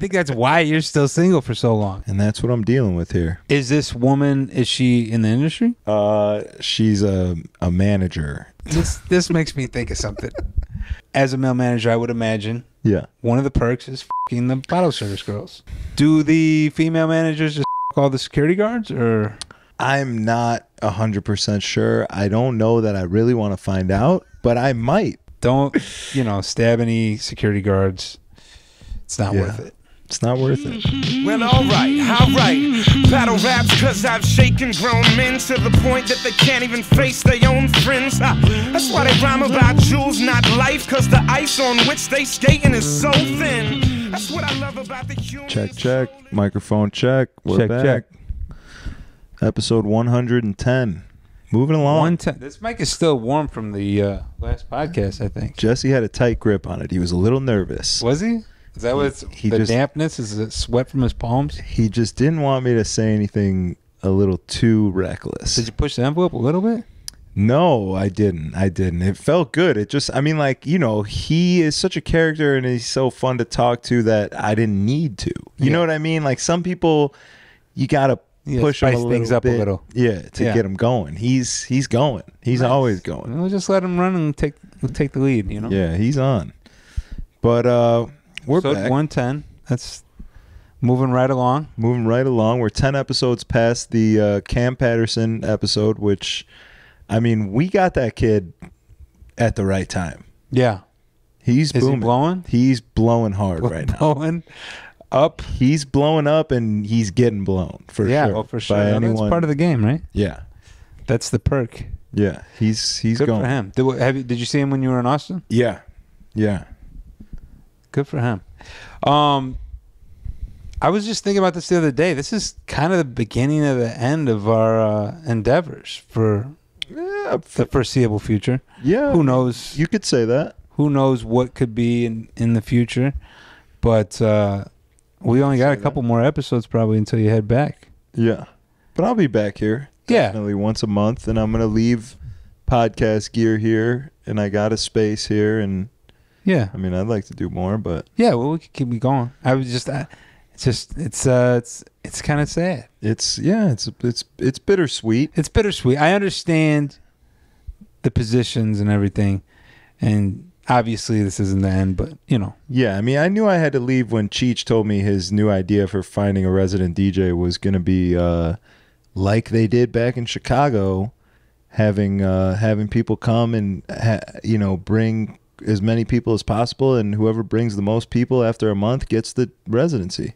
think that's why you're still single for so long. And that's what I'm dealing with here. Is this woman, is she in the industry? She's a manager. This makes me think of something. As a male manager, I would imagine one of the perks is f***ing the bottle service girls. Do the female managers just f*** all the security guards, or? I'm not 100% sure. I don't know that I really want to find out, but I might. Don't, stab any security guards. It's not worth it. It's not worth it. Well, all right. Battle raps cause I've shaken grown men to the point that they can't even face their own friends. That's why they rhyme about jewels, not life, cause the ice on which they skating is so thin. That's what I love about the human. Check. Microphone check. We're back. Check. Episode 110. Moving along. This mic is still warm from the last podcast, I think. Jesse had a tight grip on it. He was a little nervous. Was he? Is that what the dampness? Is it sweat from his palms? He just didn't want me to say anything a little too reckless. Did you push the envelope a little bit? No, I didn't. It felt good. It just, he is such a character and he's so fun to talk to that I didn't need to. You know what I mean? Like some people, you got to push him a little. Yeah, to get him going. He's going. He's always going. We'll just let him run and take the lead, Yeah, he's on. But we're back. 110. That's moving right along. We're 10 episodes past the Cam Patterson episode, which, we got that kid at the right time. Yeah. He's booming. Is he blowing? He's blowing hard right now. Blowing up? He's blowing up and he's getting blown, for sure. Yeah, well, for sure. That's part of the game, right? Yeah. That's the perk. Yeah, he's Good going. for him. Did you see him when you were in Austin? Yeah. Good for him. I was just thinking about this the other day. This is kind of the beginning of the end of our endeavors for the foreseeable future. Yeah. Who knows? You could say that. Who knows what could be in the future? But we only got a couple more episodes probably until you head back. Yeah. But I'll be back here. Definitely once a month. And I'm going to leave podcast gear here. And I got a space here. And yeah, I'd like to do more, but yeah, well, we could keep me going. I was just, it's kind of sad. It's bittersweet. It's bittersweet. I understand the positions and everything, and obviously this isn't the end, but Yeah, I knew I had to leave when Cheech told me his new idea for finding a resident DJ was going to be like they did back in Chicago, having people come and bring as many people as possible, and whoever brings the most people after a month gets the residency.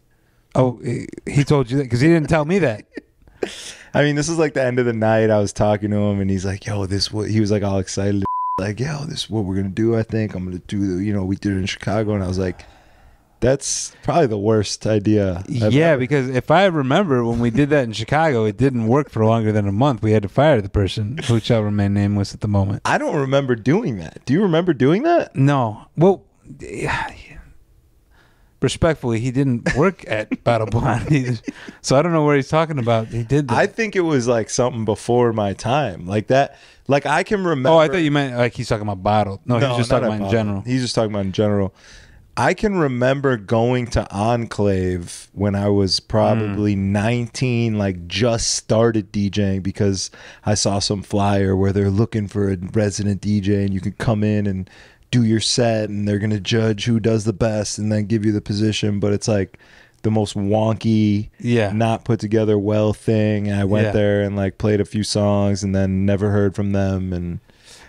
Oh, he told you that? Because he didn't tell me that. This is like the end of the night. I was talking to him and he's like, yo, he was like all excited. Like, yo, this is what we're going to do. I think I'm going to do we did it in Chicago. And I was like, that's probably the worst idea. Because if I remember when we did that in Chicago, it didn't work for longer than a month. We had to fire the person who shall remain nameless at the moment. I don't remember doing that. Do you remember doing that? No. Well, respectfully, he didn't work at Battle Blonde, so I don't know where he's talking about. He did that. I think it was like something before my time, like that. Like I can remember. Oh, I thought you meant like he's talking about Bottle. No, he's just talking about in general. He's just talking about in general. I can remember going to Enclave when I was probably 19, like just started DJing, because I saw some flyer where they're looking for a resident DJ and you can come in and do your set and they're going to judge who does the best and then give you the position. But it's like the most wonky, not put together well thing. And I went there and like played a few songs and then never heard from them. And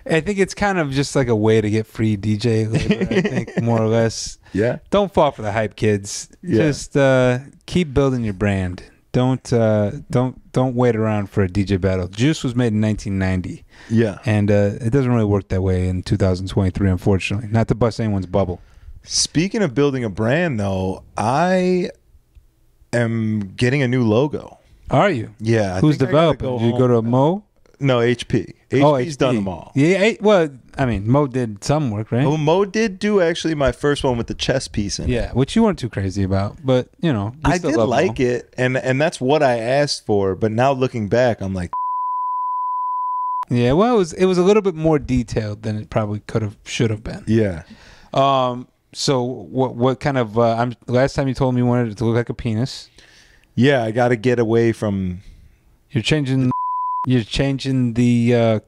I think it's kind of just like a way to get free DJ labor, I think, more or less. Yeah. Don't fall for the hype, kids. Yeah. Just keep building your brand. Don't wait around for a DJ battle. Juice was made in 1990. Yeah. And it doesn't really work that way in 2023, unfortunately. Not to bust anyone's bubble. Speaking of building a brand, though, I am getting a new logo. Are you? Yeah. Who's developing? Did you go to Mo? No, HP. HP's done them all. Yeah, well, I mean, Mo did some work, right? Oh, Mo did do actually my first one with the chess piece in it. Yeah, which you weren't too crazy about, but you know, I did like it, and that's what I asked for. But now looking back, I'm like, yeah, well, it was a little bit more detailed than it probably should have been. Yeah. So what kind of? Last time you told me you wanted it to look like a penis. Yeah, I got to get away from. You're changing the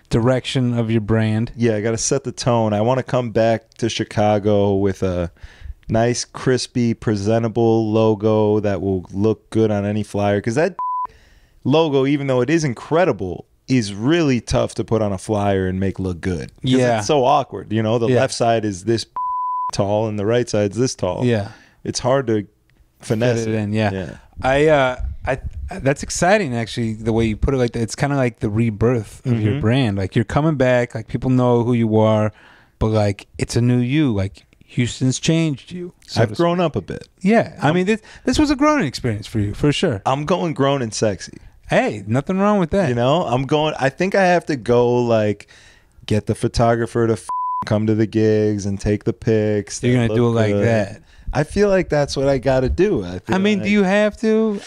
direction of your brand. Yeah, I got to set the tone. I want to come back to Chicago with a nice, crispy, presentable logo that will look good on any flyer. Because that logo, even though it is incredible, is really tough to put on a flyer and make look good. Yeah. It's so awkward. You know, the left side is this tall and the right side is this tall. Yeah. It's hard to finesse it in. Yeah. I that's exciting, actually, the way you put it like that. It's kind of like the rebirth of your brand. Like, you're coming back, like, people know who you are, but like, it's a new you. Like, Houston's changed you. So I've grown up a bit. Yeah. I mean, this was a growing experience for you, for sure. I'm going grown and sexy. Hey, nothing wrong with that. You know, I think I have to go, like, get the photographer to come to the gigs and take the pics. You're going to do it like that. I feel like that's what I got to do. I mean, do you have to?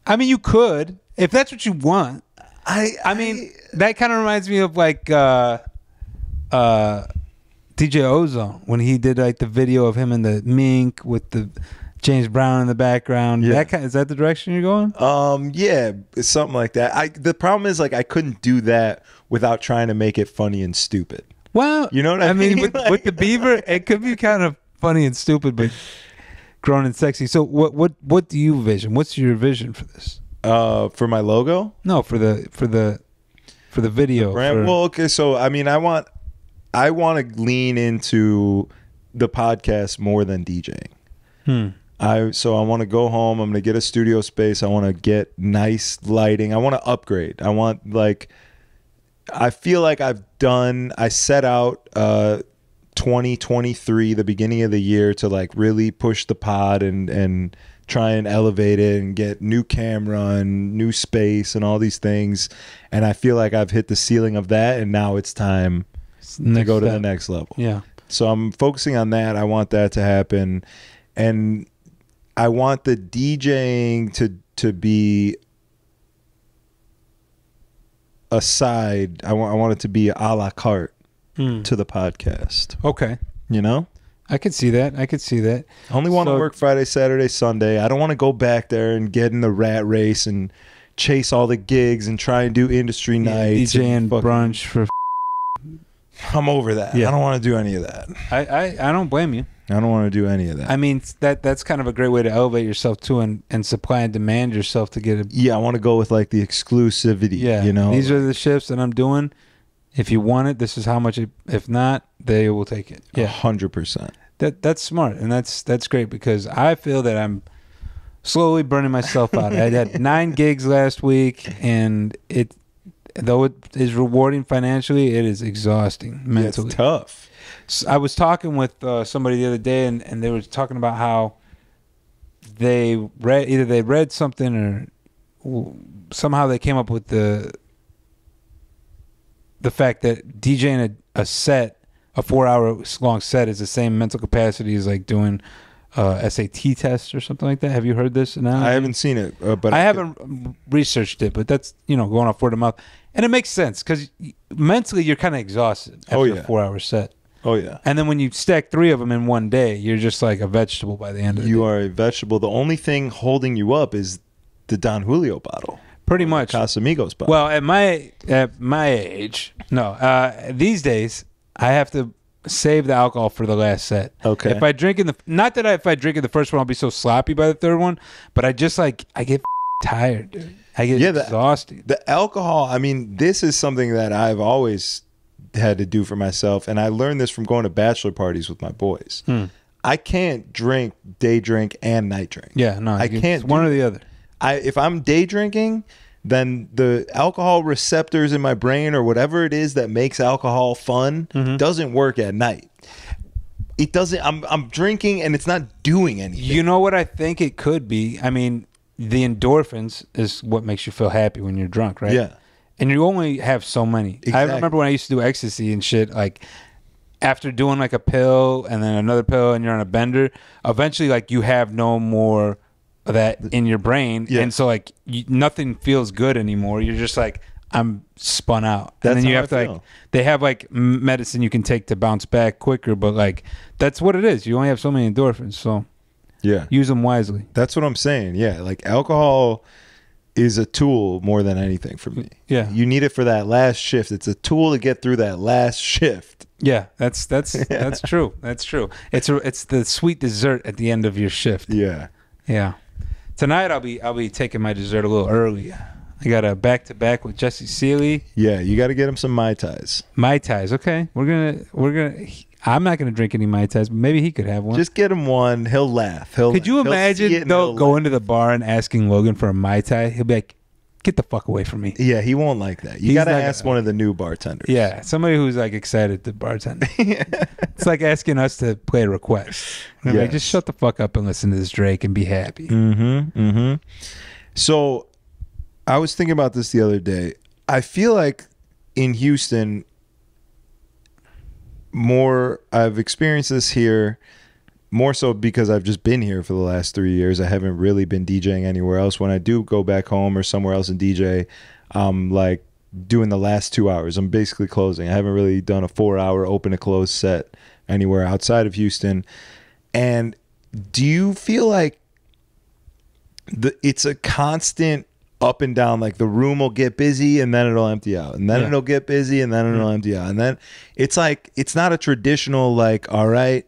I mean, you could, if that's what you want. I mean, that kind of reminds me of like DJ Ozone when he did like the video of him in the mink with the James Brown in the background. Yeah. Is that the direction you're going? Yeah, it's something like that. The problem is, like, I couldn't do that without trying to make it funny and stupid. Well, you know what I mean? With the beaver, it could be kind of funny and stupid, but grown and sexy. So what do you vision? What's your vision for this? For my logo? No, for the video. The brand? Well, okay, so I mean, I want to lean into the podcast more than DJing. So I want to go home. I'm going to get a studio space. I want to get nice lighting. I want to upgrade. I feel like I set out 2023, the beginning of the year, to like really push the pod and try and elevate it and get new camera and new space and all these things. And I feel like I've hit the ceiling of that, and now it's time to go to the next level. Yeah. So I'm focusing on that. I want that to happen. And I want the DJing to be a side. I want it to be a la carte to the podcast. Okay. You know? I could see that. I only want to work Friday, Saturday, Sunday. I don't want to go back there and get in the rat race and chase all the gigs and try and do industry nights. DJ and brunch for... I'm over that. Yeah. I don't want to do any of that. I don't blame you. I don't want to do any of that. I mean, that's kind of a great way to elevate yourself too, and supply and demand yourself to get a... Yeah, I want to go with like the exclusivity. Yeah, you know, these are the shifts that I'm doing. If you want it, this is how much. If not, they will take it. Yeah, 100%. That's smart, and that's great, because I feel that I'm slowly burning myself out. I had 9 gigs last week, and though it is rewarding financially, it is exhausting mentally. It's tough. So I was talking with somebody the other day, and they were talking about how they read something, or somehow they came up with the fact that DJing a set, a 4-hour long set, is the same mental capacity as like doing SAT tests or something like that. Have you heard this analogy? I haven't seen it, but I haven't researched it, but that's, going off word of mouth, and it makes sense because mentally you're kind of exhausted after a 4-hour set. Oh yeah. And then when you stack 3 of them in one day, you're just like a vegetable by the end of the day. You are a vegetable. The only thing holding you up is the Don Julio bottle. Pretty much. Casamigos bottle. Well, at my age, no. These days, I have to save the alcohol for the last set. Okay. If I drink in if I drink in the first one, I'll be so sloppy by the third one. But I get tired, dude. I get exhausted. The alcohol. I mean, this is something that I've always had to do for myself, and I learned this from going to bachelor parties with my boys. I can't drink, day drink, and night drink. Yeah, no, I can't. One or the other. If I'm day drinking, then the alcohol receptors in my brain, or whatever it is that makes alcohol fun, doesn't work at night. It doesn't. I'm drinking and it's not doing anything. You know what I think it could be? I mean, the endorphins is what makes you feel happy when you're drunk, right? Yeah. And you only have so many. Exactly. I remember when I used to do ecstasy and shit, like after doing like a pill and then another pill and you're on a bender, eventually like you have no more of that in your brain. Yeah. And so like nothing feels good anymore. You're just like, I'm spun out. That's and then you how have I to feel. like, they have like medicine you can take to bounce back quicker, but like that's what it is. You only have so many endorphins, so Yeah. use them wisely. That's what I'm saying. Yeah. Like alcohol is a tool more than anything for me. Yeah. You need it for that last shift. It's a tool to get through that last shift. Yeah, that's true. That's true. It's the sweet dessert at the end of your shift. Yeah. Yeah. Tonight I'll be taking my dessert a little early. I got a back-to-back with Jesse Seeley. Yeah. You got to get him some Mai Tais. Mai Tais. Okay. I'm not gonna drink any Mai Tais, but maybe he could have one. Just get him one. He'll laugh. Could you he'll see it imagine and though he'll going laugh. to the bar and asking Logan for a Mai Tai? He'll be like, "Get the fuck away from me." Yeah, he won't like that. You He's got to not ask gonna- one of the new bartenders. Yeah, somebody who's like excited to bartend. It's like asking us to play a request. Like, Yes. just shut the fuck up and listen to this Drake and be happy. So I was thinking about this the other day. I feel like in Houston, I've experienced this here more so because I've just been here for the last 3 years. I haven't really been DJing anywhere else. When I do go back home or somewhere else and DJ, I'm like doing the last 2 hours. I'm basically closing. I haven't really done a 4-hour open to close set anywhere outside of Houston. And do you feel like it's a constant up and down? Like the room will get busy and then it'll empty out, and then it'll get busy and then it'll empty out, and then it's like it's not a traditional like, all right,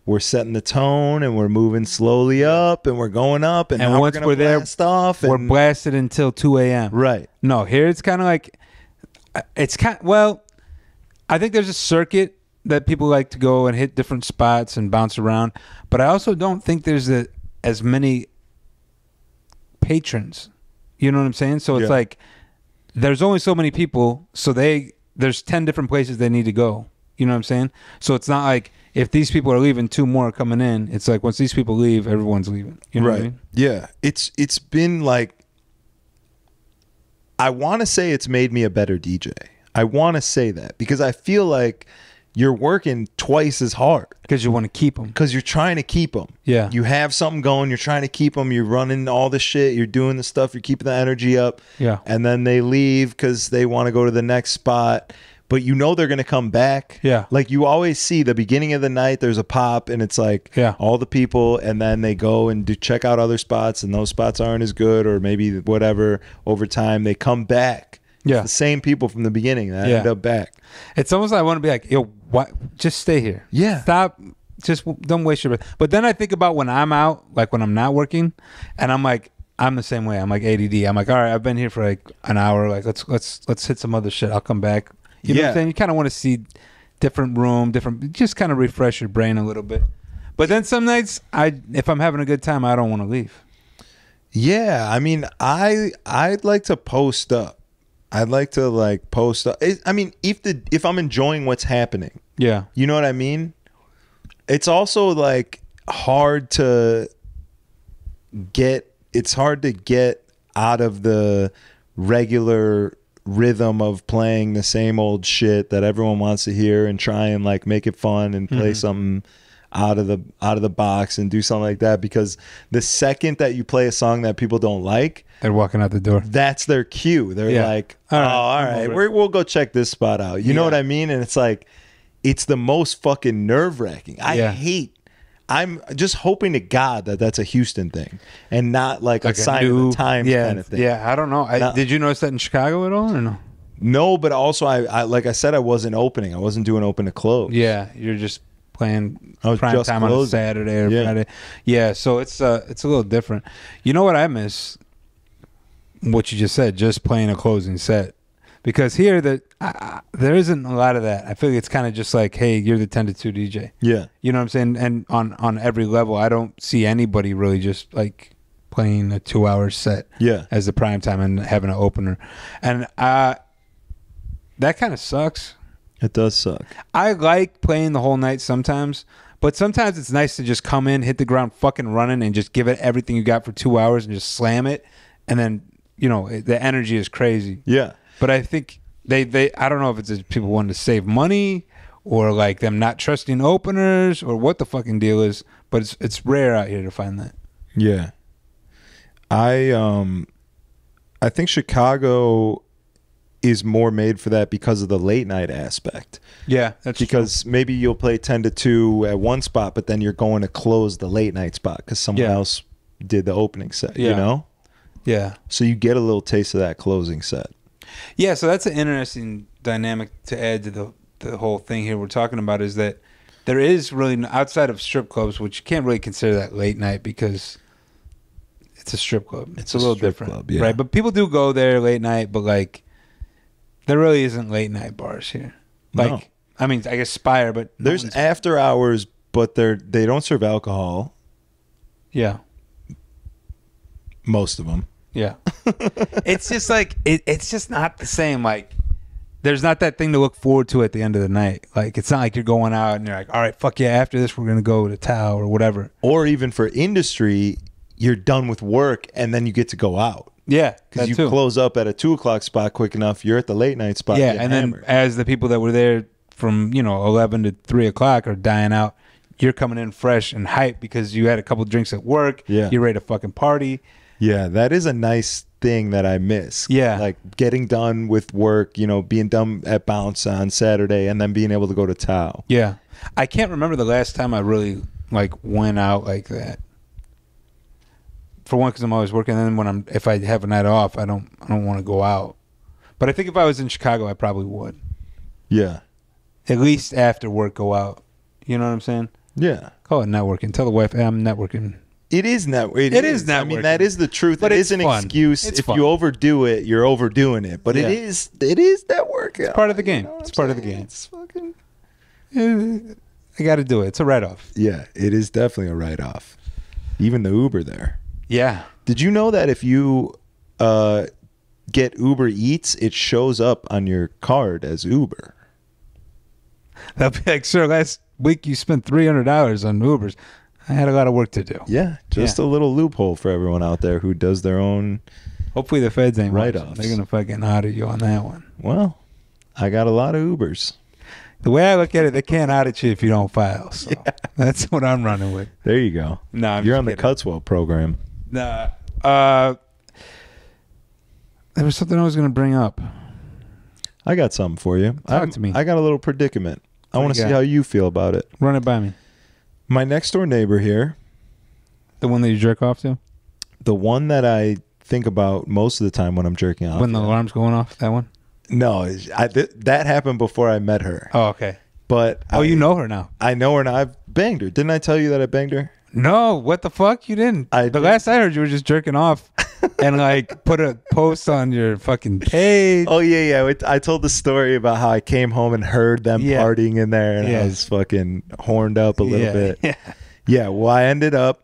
we're setting the tone and we're moving slowly up and we're going up, and now once we're gonna we're there, blast off we're and, blasted until 2 a.m. right. No, here it's kind of like I think there's a circuit that people like to go and hit different spots and bounce around, but I also don't think there's as many patrons. You know what I'm saying? So it's Yeah. like there's only so many people, so there's 10 different places they need to go. You know what I'm saying? So it's not like if these people are leaving, 2 more are coming in. It's like once these people leave, everyone's leaving. You know Right. what I mean? Yeah. It's been like, I want to say it's made me a better DJ. I want to say that because I feel like you're working twice as hard Because you want to keep them. because you're trying to keep them. Yeah. You have something going. You're trying to keep them. You're running all the shit. You're doing the stuff. You're keeping the energy up. Yeah. And then they leave because they want to go to the next spot. But you know they're going to come back. Yeah. Like you always see the beginning of the night, there's a pop and it's like all the people, and then they go and check out other spots, and those spots aren't as good, or maybe whatever. Over time, they come back. Yeah. It's the same people from the beginning that end up back. It's almost like I want to be like, yo, what? Just stay here. Yeah. Stop. Just don't waste your breath. But then I think about when I'm out, like when I'm not working, and I'm like, I'm the same way. I'm like ADD. I'm like, all right, I've been here for like an hour. Like let's hit some other shit. I'll come back. You know what I'm saying? You kind of want to see different room, just kind of refresh your brain a little bit. But then some nights, if I'm having a good time, I don't want to leave. Yeah, I mean, I'd like to post up. I'd like to like post up. I mean, if I'm enjoying what's happening, Yeah. you know what I mean? It's also like hard to get out of the regular rhythm of playing the same old shit that everyone wants to hear and try and like make it fun and play something out of the box and do something like that, because the second that you play a song that people don't like, They're walking out the door. that's their cue. They're like, All right, all I'm right, over it." we'll go check this spot out. You know what I mean? And it's like, it's the most fucking nerve-wracking. I'm just hoping to God that that's a Houston thing and not like a sign of the times kind of thing. Yeah, I don't know. Did you notice that in Chicago at all or no? No, but also I like I said, I wasn't opening. I wasn't doing open to close. Yeah, you're just playing I was prime just time on a closing. Saturday or Friday. Yeah, so it's a little different. You know what I miss? What you just said, just playing a closing set. Because here there isn't a lot of that. I feel like it's kind of just like, hey, you're the 10 to 2 DJ. Yeah. You know what I'm saying? And on every level, I don't see anybody really just like playing a 2-hour set as the prime time and having an opener. And that kind of sucks. It does suck. I like playing the whole night sometimes, but sometimes it's nice to just come in, hit the ground fucking running, and just give it everything you got for 2 hours and just slam it. And then, the energy is crazy. Yeah. But I think they I don't know if it's just people wanting to save money or like them not trusting openers or what the fucking deal is, but it's rare out here to find that. Yeah. I think Chicago is more made for that because of the late night aspect. Yeah, that's because true. maybe you'll play 10 to 2 at one spot, but then you're going to close the late night spot because someone else did the opening set, you know? Yeah. So you get a little taste of that closing set. Yeah, so that's an interesting dynamic to add to the whole thing here we're talking about, is that there is really, outside of strip clubs, which you can't really consider that late night because it's a strip club. It's a little different, club, yeah. right? But people do go there late night, but like there really isn't late night bars here. Like, No. I mean, I guess Spire, but There's after hours, but they don't serve alcohol. Yeah. Most of them. Yeah. It's just like, it's just not the same. Like, there's not that thing to look forward to at the end of the night. Like, it's not like you're going out and you're like, all right, fuck yeah, after this, we're going to go to Tao or whatever. Or even for industry, you're done with work and then you get to go out. Yeah. Because you close up at a 2 o'clock spot quick enough. You're at the late night spot. Yeah. And then as the people that were there from, 11 to 3 o'clock are dying out, you're coming in fresh and hyped because you had a couple drinks at work. Yeah. You're ready to fucking party. Yeah, that is a nice thing that I miss. Yeah. Like getting done with work, being done at Bounce on Saturday and then being able to go to Tao. Yeah. I can't remember the last time I really like went out like that. For one, because I'm always working, and then if I have a night off, I don't want to go out. But I think if I was in Chicago, I probably would. Yeah. At least after work, go out. You know what I'm saying? Yeah. Call it networking. Tell the wife, hey, I'm networking. It is networking. It is networking. I mean, that is the truth. But it it's is an fun. excuse. It's if fun. you overdo it, you're overdoing it. But Yeah. it is networking. It's part of the game. You know It's part of the saying? game. It's fucking... I got to do it. It's a write-off. Yeah, it is definitely a write-off. Even the Uber there. Yeah. Did you know that if you get Uber Eats, it shows up on your card as Uber? They'll be like, sir, last week you spent $300 on Ubers. I had a lot of work to do. Yeah, just a little loophole for everyone out there who does their own. Hopefully the feds ain't Write-offs. watching. They're going to fucking audit you on that one. Well, I got a lot of Ubers. The way I look at it, they can't audit you if you don't file. So that's what I'm running with. There you go. No, I'm You're just on the kidding. Cutswell program. Nah. There was something I was going to bring up. I got something for you. Talk to me. I got a little predicament. I What want to you see got? how you feel about it. Run it by me. My next door neighbor here, The one that you jerk off to? the one that I think about most of the time when I'm jerking off. When the alarm's going off? That one? No, that happened before I met her. Oh, okay. But You know her now. I know her now. I've banged her. Didn't I tell you that I banged her? No, what the fuck? You didn't. I The did. last I heard, you were just jerking off and like put a post on your fucking page. Oh yeah. I told the story about how I came home and heard them Yeah. partying in there, and Yeah. I was fucking horned up a little Yeah, bit. yeah. Yeah. Well, I ended up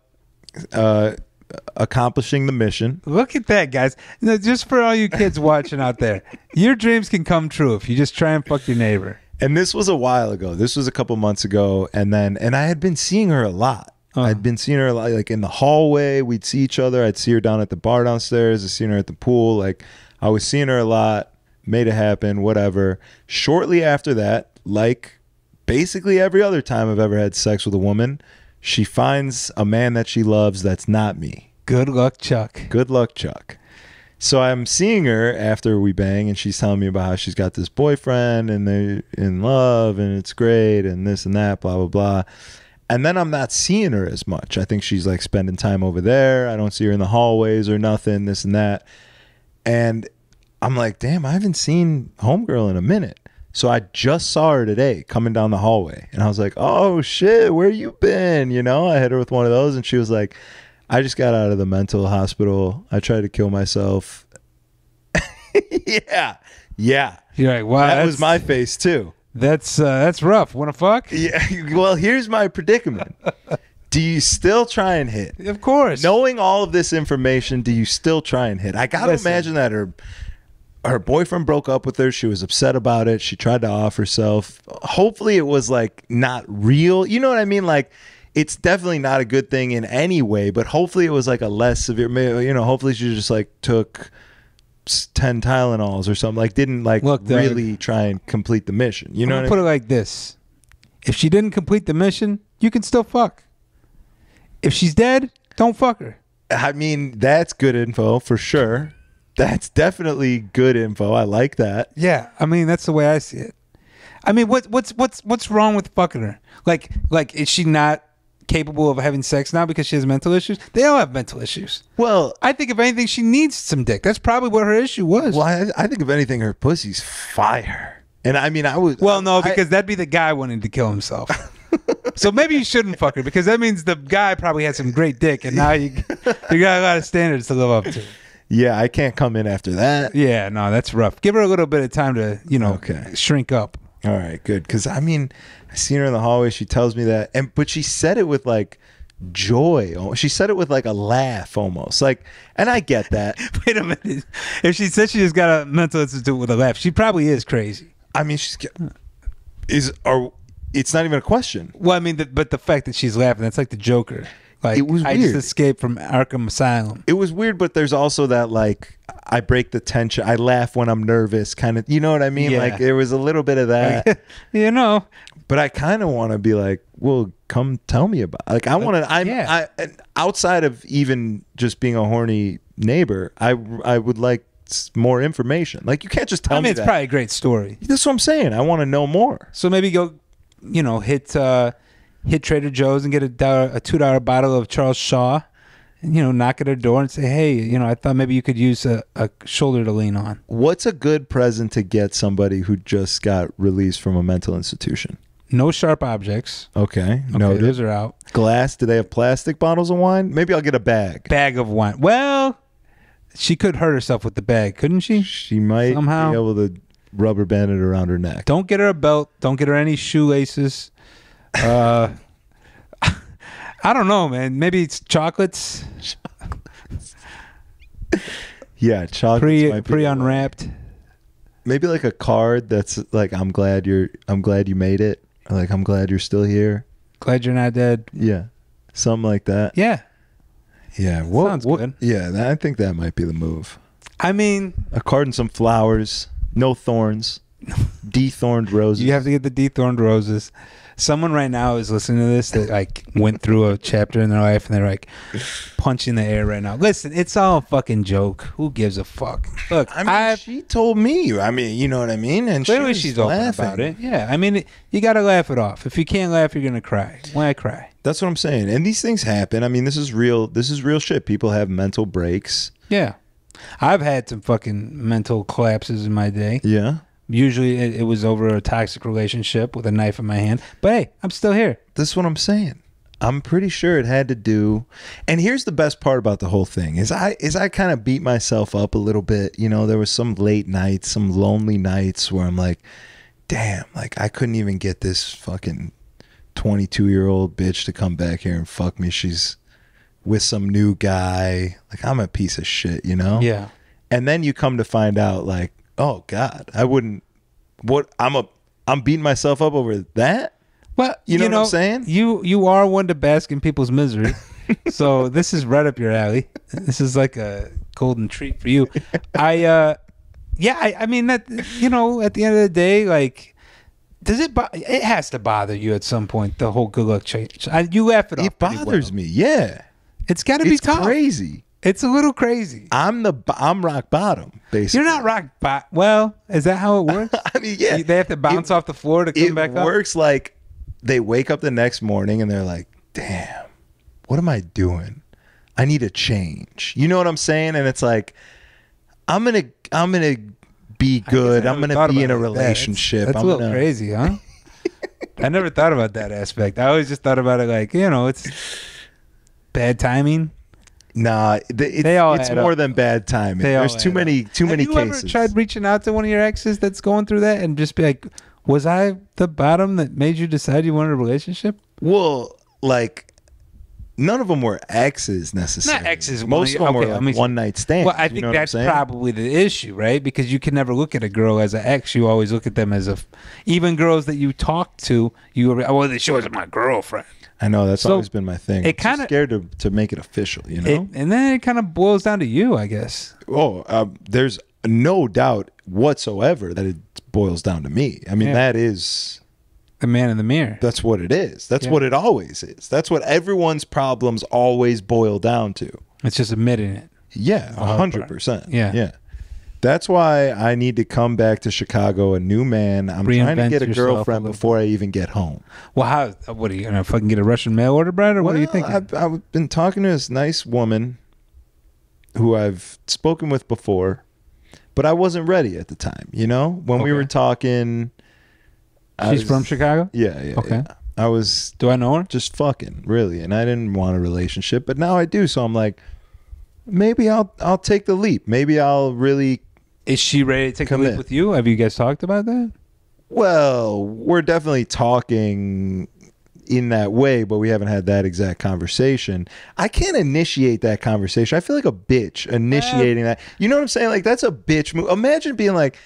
accomplishing the mission. Look at that, guys. Now, just for all you kids watching out there, your dreams can come true if you just try and fuck your neighbor. And this was a while ago. This was a couple months ago, and I had been seeing her a lot. I'd been seeing her a lot, like in the hallway. We'd see each other. I'd see her down at the bar downstairs. I'd seen her at the pool. Like I was seeing her a lot. Made it happen. Whatever. Shortly after that, like basically every other time I've ever had sex with a woman, she finds a man that she loves that's not me. Good luck, Chuck. Good luck, Chuck. So I'm seeing her after we bang, and she's telling me about how she's got this boyfriend and they're in love and it's great and this and that, blah, blah, blah. And then I'm not seeing her as much. I think she's like spending time over there. I don't see her in the hallways or nothing, this and that. And I'm like, damn, I haven't seen homegirl in a minute. So I just saw her today coming down the hallway. And I was like, oh shit, where you been? I hit her with one of those, and she was like, I just got out of the mental hospital. I tried to kill myself. Yeah. You're like, wow, That was my face too. That's rough. Wanna fuck? Yeah. Well, here's my predicament. Do you still try and hit? Of course. Knowing all of this information, do you still try and hit? I gotta Listen. imagine that her boyfriend broke up with her. She was upset about it. She tried to off herself. Hopefully it was like not real. You know what I mean? Like, it's definitely not a good thing in any way, but hopefully it was like a less severe, hopefully she just like took 10 Tylenols or something, like didn't like really try and complete the mission. You know what I mean? Put it like this. If she didn't complete the mission, you can still fuck. If she's dead, don't fuck her. I mean, that's good info for sure. That's definitely good info. I like that. Yeah, I mean that's the way I see it. I mean, what's wrong with fucking her? Like, is she not capable of having sex now because she has mental issues? They all have mental issues. Well, I think if anything, she needs some dick. That's probably what her issue was. well, I think if anything, her pussy's fire. And I mean, I was Well, no, because that'd be the guy wanting to kill himself. So maybe you shouldn't fuck her because that means the guy probably had some great dick, and now you got a lot of standards to live up to. Yeah, I can't come in after that. Yeah, no, that's rough. Give her a little bit of time to, shrink up. All right, good. Because I mean, I seen her in the hallway. She tells me that, but she said it with like joy. She said it with like a laugh almost. Like, and I get that. Wait a minute. If she said she just got a mental institute with a laugh, she probably is crazy. I mean, it's not even a question. Well, I mean, but the fact that she's laughing, that's like the Joker. Like, it was I weird. just escaped from Arkham Asylum. It was weird, but there's also that like I break the tension. I laugh when I'm nervous, kind of. You know what I mean? Yeah. Like there was a little bit of that. But I kind of want to be like, well, come tell me about. Like I want to. I outside of even just being a horny neighbor, I would like more information. Like you can't just tell me. It's probably a great story. That's what I'm saying. I want to know more. So maybe go, hit Trader Joe's and get a $2 bottle of Charles Shaw, and knock at her door and say, hey, I thought maybe you could use a shoulder to lean on. What's a good present to get somebody who just got released from a mental institution? No sharp objects. Okay, noted. Those are out. Glass? Do they have plastic bottles of wine? Maybe I'll get a bag. Bag of wine. Well, she could hurt herself with the bag, couldn't she? She might somehow be able to rubber band it around her neck. Don't get her a belt. Don't get her any shoelaces. I don't know, man. Maybe it's chocolates. Yeah, chocolates. Pre-unwrapped. Maybe like a card that's like, I'm glad you made it. Or like, I'm glad you're still here. Glad you're not dead. Yeah, something like that. Yeah. Yeah. Sounds good. Yeah, I think that might be the move. I mean, a card and some flowers, no thorns, dethorned roses. You have to get the dethorned roses. Someone right now is listening to this that like went through a chapter in their life and they're like punching the air right now. Listen, it's all a fucking joke. Who gives a fuck? Look, I mean, she told me. I mean, you know what I mean? And clearly she's open about it. Yeah, I mean, you got to laugh it off. If you can't laugh, you're gonna cry. Why cry? That's what I'm saying. And these things happen. I mean, this is real. This is real shit. People have mental breaks. Yeah, I've had some fucking mental collapses in my day. Yeah. Usually it was over a toxic relationship with a knife in my hand. But hey, I'm still here. That's what I'm saying. I'm pretty sure it had to do. And here's the best part about the whole thing is I kind of beat myself up a little bit. There was some late nights, some lonely nights where I'm like, damn, like I couldn't even get this fucking 22-year-old bitch to come back here and fuck me. She's with some new guy. Like I'm a piece of shit, Yeah. And then you come to find out like, oh God, I wouldn't. I'm beating myself up over that. Well, you know what I'm saying? You are one to bask in people's misery, so this is right up your alley. This is like a golden treat for you. I mean that at the end of the day, like, does it? It has to bother you at some point. The whole good luck change. You laugh it off. It bothers me. Yeah, it's got to be tough. Crazy. It's a little crazy. I'm rock bottom, basically. You're not rock bottom. Well, is that how it works? I mean, yeah. They have to bounce off the floor to come back up? It works like they wake up the next morning and they're like, damn, what am I doing? I need a change. You know what I'm saying? And it's like, I'm gonna be good. I'm gonna be in a relationship. That's a little crazy, huh? I never thought about that aspect. I always just thought about it like, it's bad timing. Nah, it's more than bad timing. There's too many cases. Have you ever tried reaching out to one of your exes that's going through that and just be like, was I the bottom that made you decide you wanted a relationship? Well, like, none of them were exes necessarily. Not exes. Most of them were like one night stands. Well, I think that's probably the issue, right? Because you can never look at a girl as an ex. You always look at them as even girls that you talk to, she wasn't my girlfriend. I know, that's always been my thing. I'm kind of scared to make it official, and then it kind of boils down to you, I guess. Oh, there's no doubt whatsoever that it boils down to me. I mean, that is the man in the mirror. That's what it is. That's what it always is. That's what everyone's problems always boil down to. It's just admitting it. Yeah, 100%. Yeah. That's why I need to come back to Chicago, a new man. I'm trying to get a girlfriend before I even get home. Well, what are you gonna fucking get a Russian mail order, Brad, or what are you thinking? I've been talking to this nice woman who I've spoken with before, but I wasn't ready at the time. You know, when we were talking. She's from Chicago? Yeah. Okay. Yeah. I was. Do I know her? Just fucking, really, and I didn't want a relationship, but now I do. So I'm like, maybe I'll take the leap. Maybe I'll really. Is she ready to take a leap with you? Have you guys talked about that? Well, we're definitely talking in that way, but we haven't had that exact conversation. I can't initiate that conversation. I feel like a bitch initiating that. You know what I'm saying? Like, that's a bitch move. Imagine being like,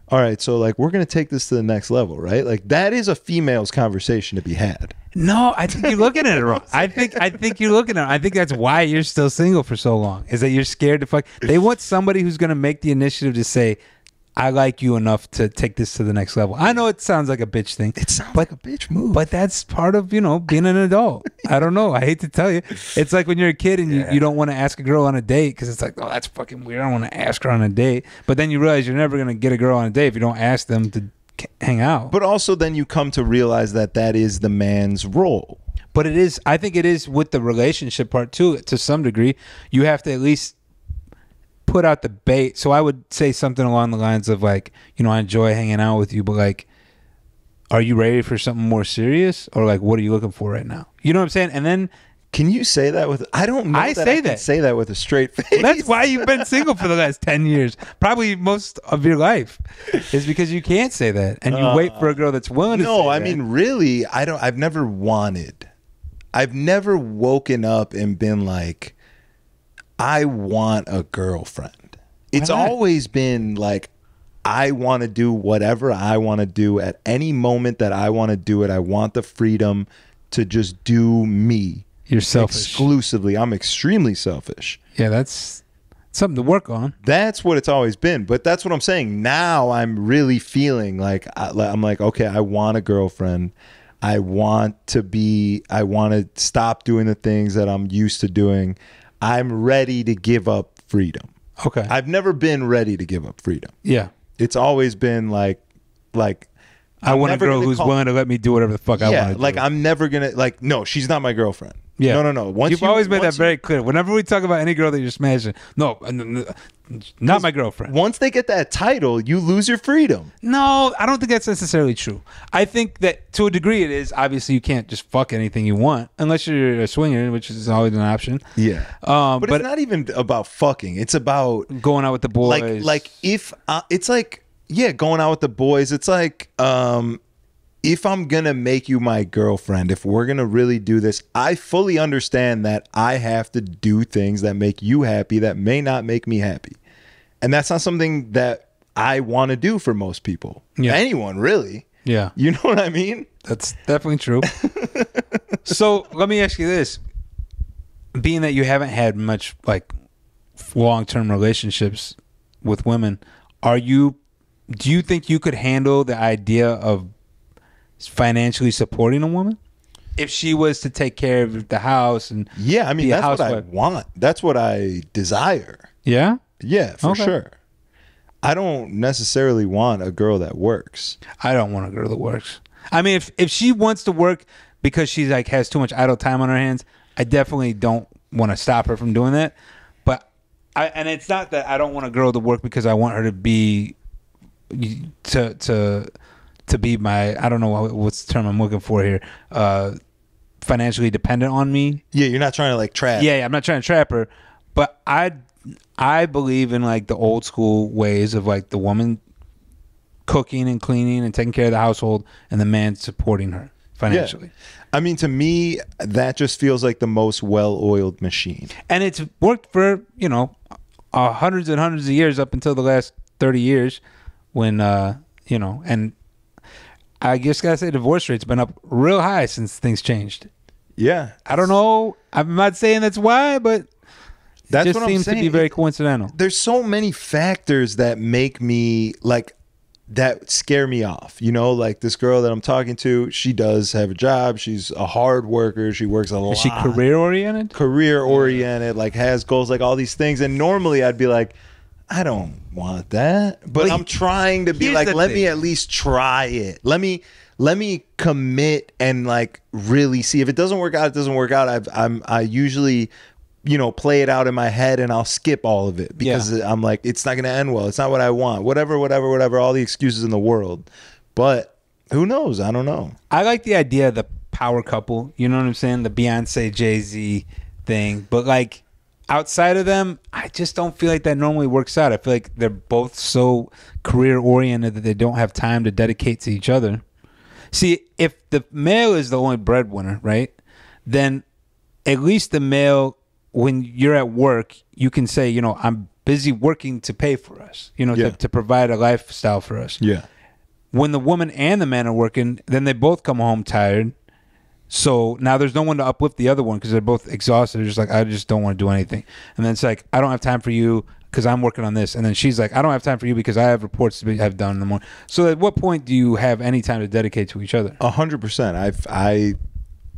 all right, so like we're going to take this to the next level, right? Like that is a female's conversation to be had. No, I think you're looking at it wrong. I think you're looking at it. I think that's why you're still single for so long. Is that you're scared to fuck. They want somebody who's going to make the initiative to say, I like you enough to take this to the next level. I know it sounds like a bitch thing. It sounds like a bitch move. But that's part of, being an adult. I don't know. I hate to tell you. It's like when you're a kid and you don't want to ask a girl on a date because it's like, oh, that's fucking weird. I don't want to ask her on a date. But then you realize you're never going to get a girl on a date if you don't ask them to hang out. But also then you come to realize that is the man's role. But it is, I think it is with the relationship part too, to some degree. You have to at least put out the bait. So I would say something along the lines of like, I enjoy hanging out with you, but like, are you ready for something more serious? Or like, what are you looking for right now? You know what I'm saying? And then can you say that with, I don't know I can say that with a straight face. That's why you've been single for the last 10 years. Probably most of your life is because you can't say that. And you wait for a girl that's willing to say that. No, I mean, really, I've never wanted. I've never woken up and been like, I want a girlfriend. It's always been like, I want to do whatever I want to do at any moment that I want to do it. I want the freedom to just do me. You're selfish. Exclusively. I'm extremely selfish. Yeah, that's something to work on. That's what it's always been. But that's what I'm saying. Now I'm really feeling like, I'm like, okay, I want a girlfriend. I want to stop doing the things that I'm used to doing. I'm ready to give up freedom. Okay. I've never been ready to give up freedom. Yeah. It's always been like I want a girl who's willing to let me do whatever the fuck I want to do. Like I'm never going to no, she's not my girlfriend. Yeah. No. You've always made that very clear. Whenever we talk about any girl that you're smashing, no, not my girlfriend. Once they get that title, you lose your freedom. No, I don't think that's necessarily true. I think that to a degree it is. Obviously, you can't just fuck anything you want unless you're a swinger, which is always an option. Yeah. But it's not even about fucking. It's about going out with the boys. Like if it's like, yeah, going out with the boys. It's like, if I'm going to make you my girlfriend, if we're going to really do this, I fully understand that I have to do things that make you happy that may not make me happy. And that's not something that I want to do for most people. Yeah. Anyone, really. Yeah. You know what I mean? That's definitely true. So let me ask you this. Being that you haven't had much like long-term relationships with women, do you think you could handle the idea of financially supporting a woman if she was to take care of the house and I mean that's what I want, that's what I desire. Yeah for sure. I don't necessarily want a girl that works. I don't want a girl that works. I mean, if she wants to work because she's like has too much idle time on her hands, I definitely don't want to stop her from doing that. But and it's not that I don't want a girl to work because I want her to be to be my, I don't know what's the term I'm looking for here, financially dependent on me. Yeah, you're not trying to like trap. Yeah, I'm not trying to trap her, but I believe in like the old school ways of like the woman cooking and cleaning and taking care of the household and the man supporting her financially. Yeah. I mean, to me, that just feels like the most well-oiled machine. And it's worked for, hundreds and hundreds of years up until the last 30 years when, and I just gotta say divorce rate's been up real high since things changed. Yeah. I don't know. I'm not saying that's why, but that just seems to be very coincidental. There's so many factors that make me like, that scare me off. Like this girl that I'm talking to, she does have a job. She's a hard worker. She works a lot. Is she career oriented? Career oriented, like has goals, like all these things. And normally I'd be like, I don't want that. But Well, I'm trying to be here's like, the let thing. me at least try it. Let me commit and like really see. If it doesn't work out, it doesn't work out. I usually, play it out in my head and I'll skip all of it because I'm like, it's not going to end well. It's not what I want. Whatever, all the excuses in the world. But who knows? I don't know. I like the idea of the power couple. You know what I'm saying? The Beyonce, Jay-Z thing. But like outside of them, I just don't feel like that normally works out. I feel like they're both so career oriented that they don't have time to dedicate to each other. See, if the male is the only breadwinner, right? Then at least the male, when you're at work, you can say, I'm busy working to pay for us, to provide a lifestyle for us. Yeah. When the woman and the man are working, then they both come home tired. So now there's no one to uplift the other one because they're both exhausted. They're just like, I just don't want to do anything. And then it's like, I don't have time for you because I'm working on this. And then she's like, I don't have time for you because I have reports to have done in the morning. So at what point do you have any time to dedicate to each other? 100%.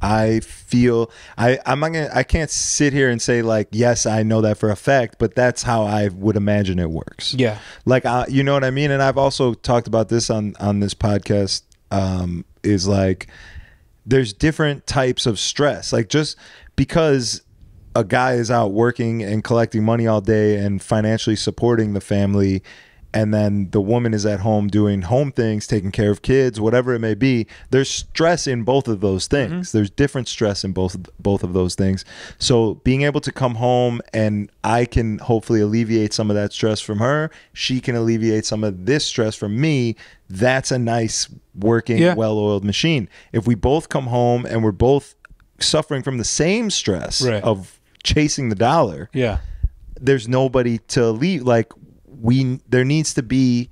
I feel I can't sit here and say like, yes, I know that for a fact, but that's how I would imagine it works. Yeah. Like, you know what I mean? And I've also talked about this on this podcast, is like, there's different types of stress. Like, just because a guy is out working and collecting money all day and financially supporting the family, and then the woman is at home doing home things, taking care of kids, whatever it may be, there's stress in both of those things. Mm-hmm. There's different stress in both of those things. So being able to come home and I can hopefully alleviate some of that stress from her, she can alleviate some of this stress from me, that's a nice working, well-oiled machine. If we both come home and we're both suffering from the same stress of chasing the dollar, there's nobody to leave. Like, there needs to be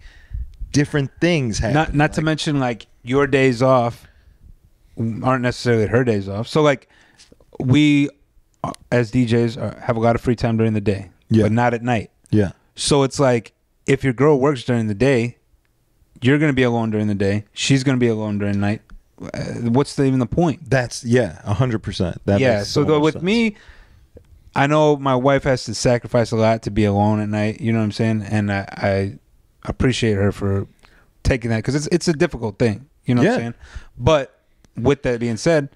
different things happening. Not to mention, like, your days off aren't necessarily her days off. So like, we as DJs have a lot of free time during the day, but not at night. Yeah. So it's like, if your girl works during the day, you're going to be alone during the day. She's going to be alone during the night. What's even the point? That's 100%. That makes so much with sense. me, I know my wife has to sacrifice a lot to be alone at night. You know what I'm saying? And I appreciate her for taking that, because it's a difficult thing. You know what I'm saying? But with that being said,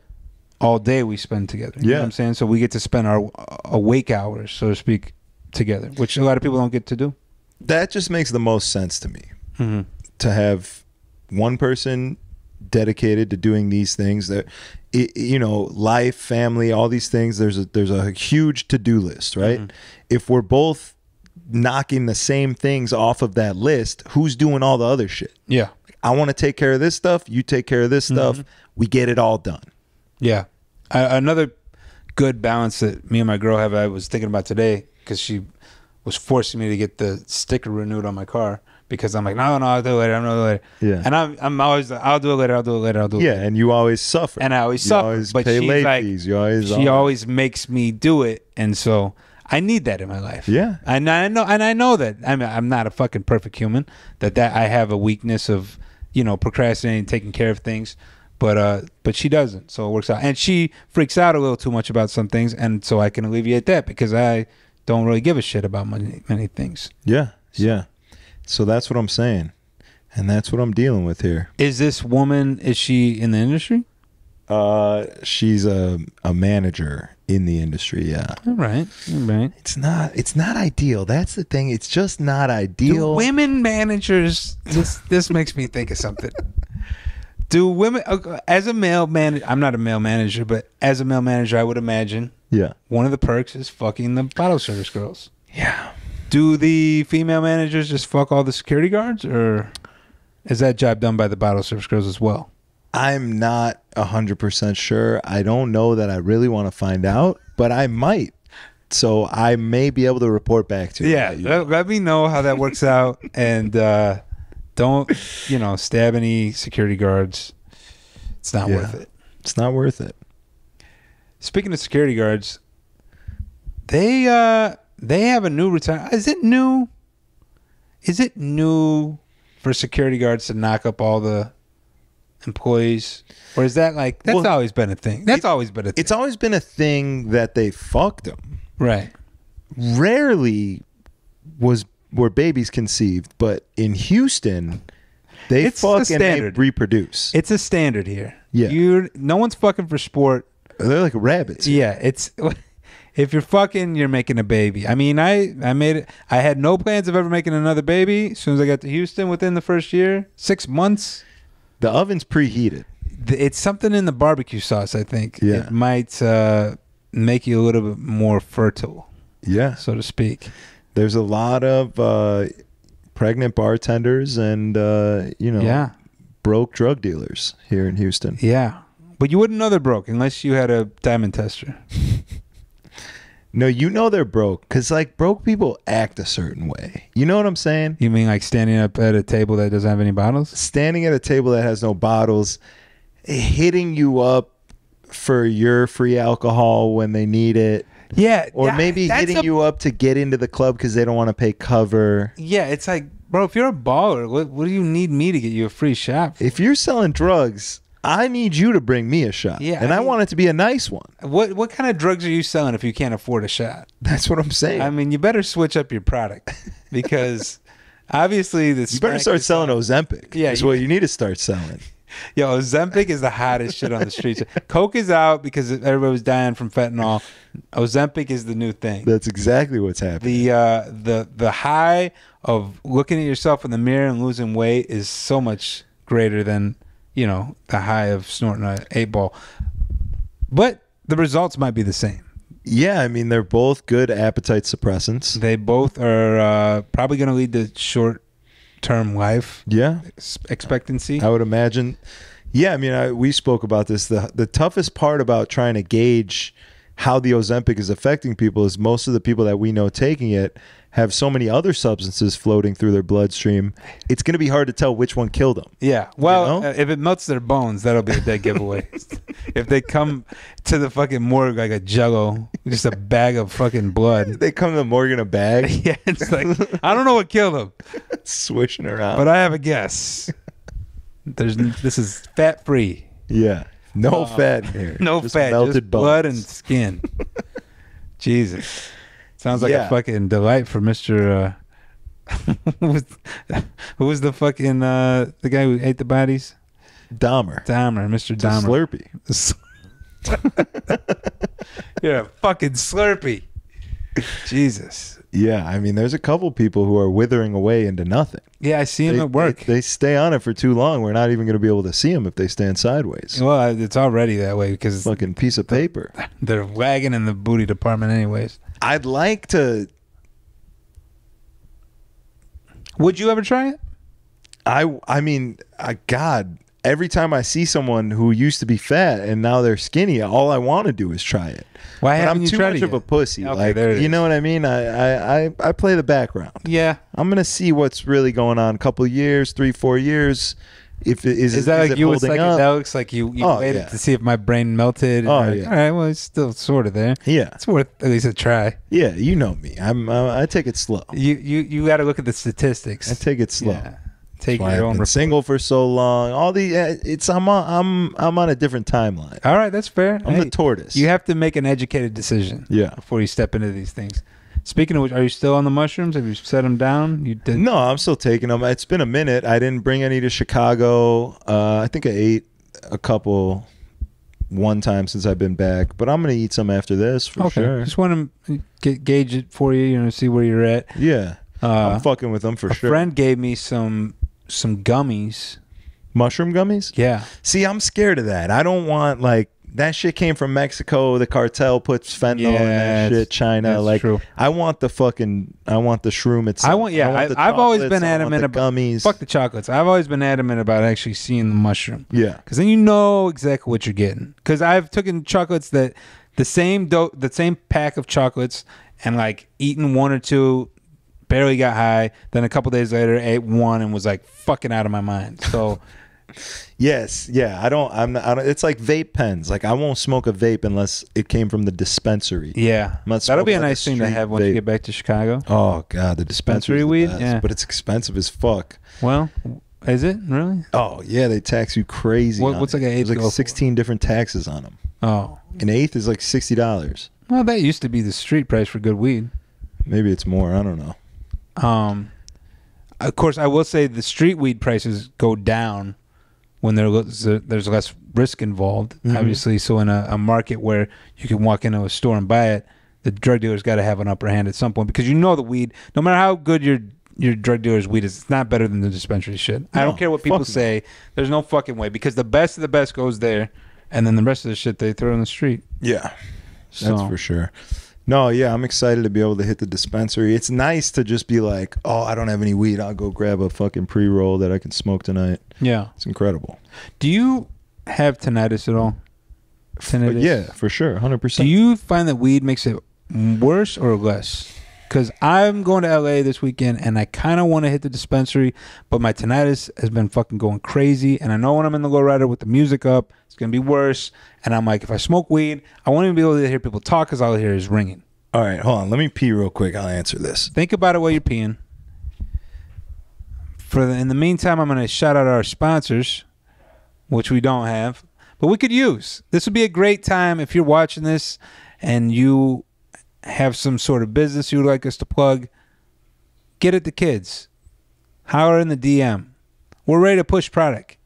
all day we spend together. You know what I'm saying? So we get to spend our awake hours, so to speak, together, which a lot of people don't get to do. That just makes the most sense to me. To have one person dedicated to doing these things, that life, family, all these things, there's a huge to-do list, right? If we're both knocking the same things off of that list, who's doing all the other shit? I want to take care of this stuff, you take care of this stuff, we get it all done. Another good balance that me and my girl have, I was thinking about today, because she was forcing me to get the sticker renewed on my car, because I'm like, no, I'll do it later. I'm not later. Yeah. And I'm always like, I'll do it later. Yeah, and you always suffer. And I always suffer. Always but pay she's late like, fees. She always makes me do it, and so I need that in my life. Yeah. And I know that I'm not a fucking perfect human. That I have a weakness of procrastinating, taking care of things. But she doesn't, so it works out. And she freaks out a little too much about some things, and so I can alleviate that because I don't really give a shit about many things. Yeah. So that's what I'm saying, and that's what I'm dealing with here. Is this woman, is she in the industry? She's a manager in the industry, yeah. All right. It's not ideal. That's the thing. It's just not ideal. Do women managers, this makes me think of something. Do women, as a male manager, I'm not a male manager, but as a male manager, I would imagine one of the perks is fucking the bottle service girls. Yeah. Do the female managers just fuck all the security guards, or is that job done by the bottle service girls as well? I'm not 100% sure. I don't know that I really want to find out, but I might. So I may be able to report back to you. Yeah, let me know how that works out, and don't stab any security guards. It's not worth it. It's not worth it. Speaking of security guards, they have a new retirement. Is it new? Is it new for security guards to knock up all the employees, or is that like that's always been a thing? It's always been a thing that they fucked them. Right. Rarely was were babies conceived, but in Houston, they It's a fuck and they standard. reproduce. It's a standard here. Yeah. No one's fucking for sport. They're like rabbits. Yeah, it's if you're fucking, you're making a baby. I mean, I made it. I had no plans of ever making another baby. As soon as I got to Houston, within the first year, 6 months, The oven's preheated. it's something in the barbecue sauce. I think Yeah. it might make you a little bit more fertile, Yeah. so to speak. There's a lot of pregnant bartenders and Yeah, broke drug dealers here in Houston. yeah. But you wouldn't know they're broke unless you had a diamond tester. No, you know they're broke because like broke people act a certain way. You know what I'm saying? You mean like standing up at a table that doesn't have any bottles? Standing at a table that has no bottles, hitting you up for your free alcohol when they need it. Yeah, Or maybe hitting you up to get into the club because they don't want to pay cover. Yeah, it's like, bro, if you're a baller, what do you need me to get you a free shot for? If you're selling drugs, I need you to bring me a shot. Yeah, and I want it to be a nice one. What kind of drugs are you selling if you can't afford a shot? That's what I'm saying. I mean, you better switch up your product because obviously this. You better start selling Ozempic. Yeah, That's what you need to start selling. Yo, Ozempic is the hottest shit on the streets. Coke is out because everybody was dying from fentanyl. Ozempic is the new thing. That's exactly what's happening. The high of looking at yourself in the mirror and losing weight is so much greater than, the high of snorting an 8-ball. But the results might be the same. Yeah, I mean, they're both good appetite suppressants. They both are probably going to lead to short-term life Yeah, expectancy. I would imagine. Yeah, I mean, we spoke about this. The toughest part about trying to gauge how the Ozempic is affecting people is most of the people that we know taking it have so many other substances floating through their bloodstream. It's going to be hard to tell which one killed them. Yeah. Well, You know? if it melts their bones, that'll be a dead giveaway. If they come to the fucking morgue like a Jell-O, just a bag of fucking blood. They come to the morgue in a bag, Yeah, it's like, I don't know what killed them, swishing around. but I have a guess. This is fat-free. Yeah, no fat in here. No Just fat, melted just bones. blood and skin. Jesus. Sounds like Yeah. a fucking delight for Mr. Who was the fucking the guy who ate the bodies? Dahmer. Mr. It's a Dahmer. Slurpee. Yeah, fucking Slurpee. Jesus. Yeah, I mean, there's a couple people who are withering away into nothing. Yeah, I see him at work. They stay on it for too long. We're not even going to be able to see them if they stand sideways. Well, it's already that way because Fucking piece of paper. they're wagging in the booty department anyways. I'd like to. Would you ever try it? I mean, God, every time I see someone who used to be fat and now they're skinny, all I want to do is try it. Why But haven't I'm you too tried much it of a yet? pussy. Okay, Like, there it you is. know what I mean? I play the background. Yeah. I'm gonna see what's really going on. A couple of years, 3-4 years. If it Is that like it you with holding up? psychedelics? Like you Oh, waited yeah. to see if my brain melted? And Oh, you're like, yeah. all right, well, it's still sort of there. Yeah, It's worth at least a try. yeah. You know me. I take it slow. You got to look at the statistics. I take it slow. Yeah. Take That's why your I've own been report. single for so long. All the I'm on a different timeline. All right, that's fair. I'm the tortoise. You have to make an educated decision. Yeah. Before you step into these things. Speaking of which, are you still on the mushrooms? Have you set them down? You did. No, I'm still taking them. It's been a minute. I didn't bring any to Chicago. I think I ate a couple one time since I've been back, but I'm gonna eat some after this for Okay. sure. Just want to gauge it for you. See where you're at. Yeah, I'm fucking with them for A sure. friend gave me some gummies. Mushroom gummies. Yeah. See, I'm scared of that. I don't want like that shit came from Mexico. The cartel puts fentanyl in that shit. China. that's Like true. I want the shroom itself. I've always been I want adamant the about gummies. Fuck the chocolates. I've always been adamant about actually seeing the mushroom. Yeah. Because then you know exactly what you're getting. Because I've taken chocolates that the same pack of chocolates and like eaten one or two, barely got high. Then a couple days later, ate one and was like fucking out of my mind. So Yes, yeah. I don't. It's like vape pens. Like I won't smoke a vape unless it came from the dispensary. yeah, I'm not that'll be a smoking like nice a thing to street have once you vape. get back to Chicago. Oh god, the dispensary weed? Yeah. but it's expensive as fuck. Well, is it really? Oh yeah, they tax you crazy. What's like an eighth There's like go for? 16 different taxes on them. Oh, An eighth is like $60. well, that used to be the street price for good weed. Maybe it's more. I don't know. Of course, I will say the street weed prices go down when there's less risk involved, obviously. So in a market where you can walk into a store and buy it, the drug dealer's got to have an upper hand at some point, because you know the weed, no matter how good your drug dealer's weed is, it's not better than the dispensary shit. I don't care what people say. There's no fucking way, because the best of the best goes there, and then the rest of the shit they throw in the street. Yeah, that's for sure. No, yeah, I'm excited to be able to hit the dispensary. It's nice to just be like, oh, I don't have any weed. I'll go grab a fucking pre-roll that I can smoke tonight. Yeah. It's incredible. Do you have tinnitus at all? Tinnitus? Yeah, for sure. 100%. Do you find that weed makes it worse or less? Because I'm going to LA this weekend, and I kind of want to hit the dispensary, but my tinnitus has been fucking going crazy, and I know when I'm in the lowrider with the music up, it's going to be worse. And I'm like, if I smoke weed, I won't even be able to hear people talk, because all I hear is ringing. All right, hold on. Let me pee real quick. I'll answer this. Think about it while you're peeing. In the meantime, I'm going to shout out our sponsors, which we don't have, but we could use. This would be a great time if you're watching this and you have some sort of business you would like us to plug. Get it to kids. Holler in the DM. We're ready to push product.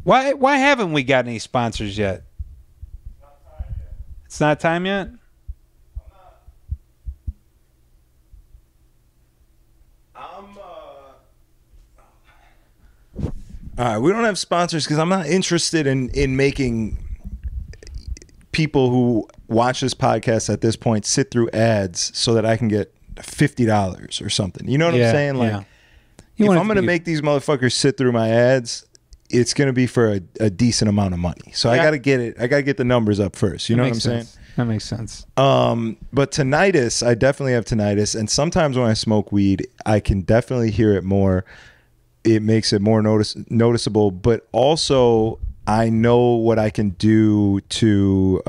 Why haven't we got any sponsors yet? It's not time yet? All right, we don't have sponsors because I'm not interested in making people who watch this podcast at this point sit through ads so that I can get $50 or something. You know what I'm saying? Like, if I'm going to make these motherfuckers sit through my ads, it's going to be for a decent amount of money. So I got to get it. I got to get the numbers up first. You know what I'm saying? That makes sense. But tinnitus, I definitely have tinnitus. And sometimes when I smoke weed, I can definitely hear it more. It makes it more noticeable. But also, I know what I can do to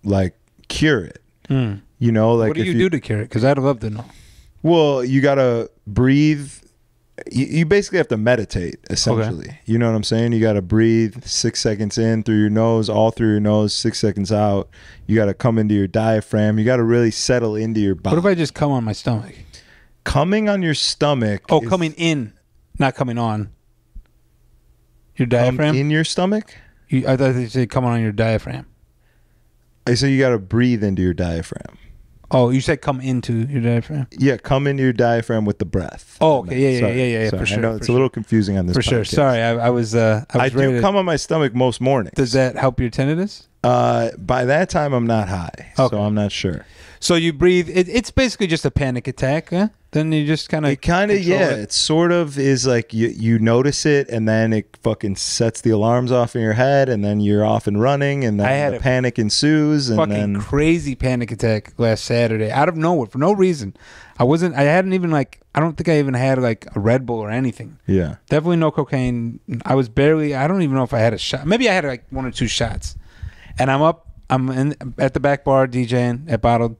like cure it. You know, like what do you do to cure it? Because I'd love to know. Well, you got to breathe. You basically have to meditate, essentially. Okay. You know what I'm saying? You got to breathe 6 seconds in through your nose, all through your nose, 6 seconds out. You got to come into your diaphragm. You got to really settle into your body. What if I just come on my stomach? Coming on your stomach. Oh, coming in, not coming on. Your diaphragm? In your stomach? I thought they said coming on your diaphragm. I said you got to breathe into your diaphragm. Oh, you said come into your diaphragm? Yeah, come into your diaphragm with the breath. Oh, okay. Yeah, Sorry, for sure. I know it's a little confusing on this podcast. For sure. Sorry, I was I do come on my stomach most mornings. Does that help your tinnitus? By that time, I'm not high, so I'm not sure. So you breathe. It's basically just a panic attack, huh? Then you just kind of... It sort of is like you notice it, and then it fucking sets the alarms off in your head, and then you're off and running, and then the panic ensues. And then crazy panic attack last Saturday, out of nowhere, for no reason. I hadn't even I don't think I even had like a Red Bull or anything. Yeah. Definitely no cocaine. I don't even know if I had a shot. Maybe I had like 1 or 2 shots. And I'm at the back bar DJing at Bottled.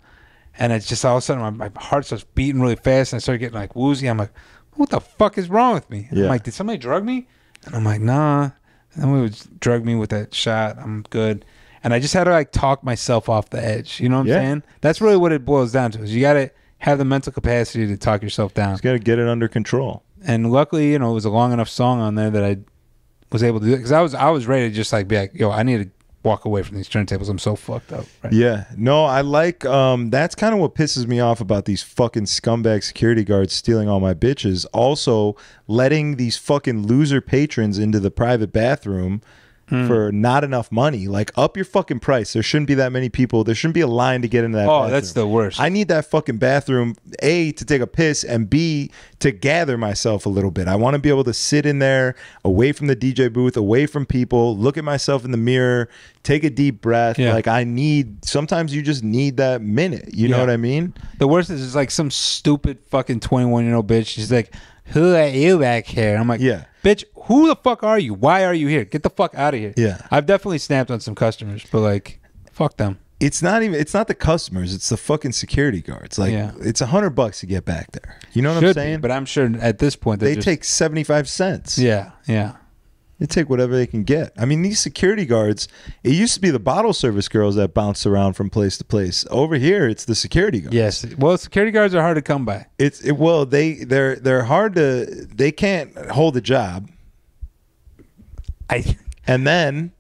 And it's just all of a sudden my heart starts beating really fast, and I start getting like woozy. I'm like, what the fuck is wrong with me? I'm like, did somebody drug me? And I'm like, nah. Somebody would drug me with that shot. I'm good. And I just had to like talk myself off the edge. You know what I'm saying? That's really what it boils down to. Is you got to have the mental capacity to talk yourself down. You got to get it under control. And luckily, it was a long enough song on there that I was able to do it, because I was ready to just like be like, yo, I need to walk away from these turntables. I'm so fucked up. Right? Yeah. No, I like that's kind of what pisses me off about these fucking scumbag security guards stealing all my bitches. Also letting these fucking loser patrons into the private bathroom for not enough money. Like, up your fucking price. There shouldn't be that many people. There shouldn't be a line to get into that bathroom. That's the worst. I need that fucking bathroom, A, to take a piss, and B, to gather myself a little bit. I want to be able to sit in there, away from the DJ booth, away from people, look at myself in the mirror, take a deep breath. Like, sometimes you just need that minute. You know what I mean? The worst is like some stupid fucking 21-year-old bitch. She's like, who are you back here? I'm like, bitch, who the fuck are you? Why are you here? Get the fuck out of here. Yeah. I've definitely snapped on some customers, but like, fuck them. It's not the customers, it's the fucking security guards. Like, it's $100 to get back there. You know what I'm saying? But I'm sure at this point they take 75 cents. Yeah. They take whatever they can get. I mean, these security guards, it used to be the bottle service girls that bounced around from place to place. Over here, it's the security guards. Yes. Well, security guards are hard to come by. They're hard to, they can't hold a job. And then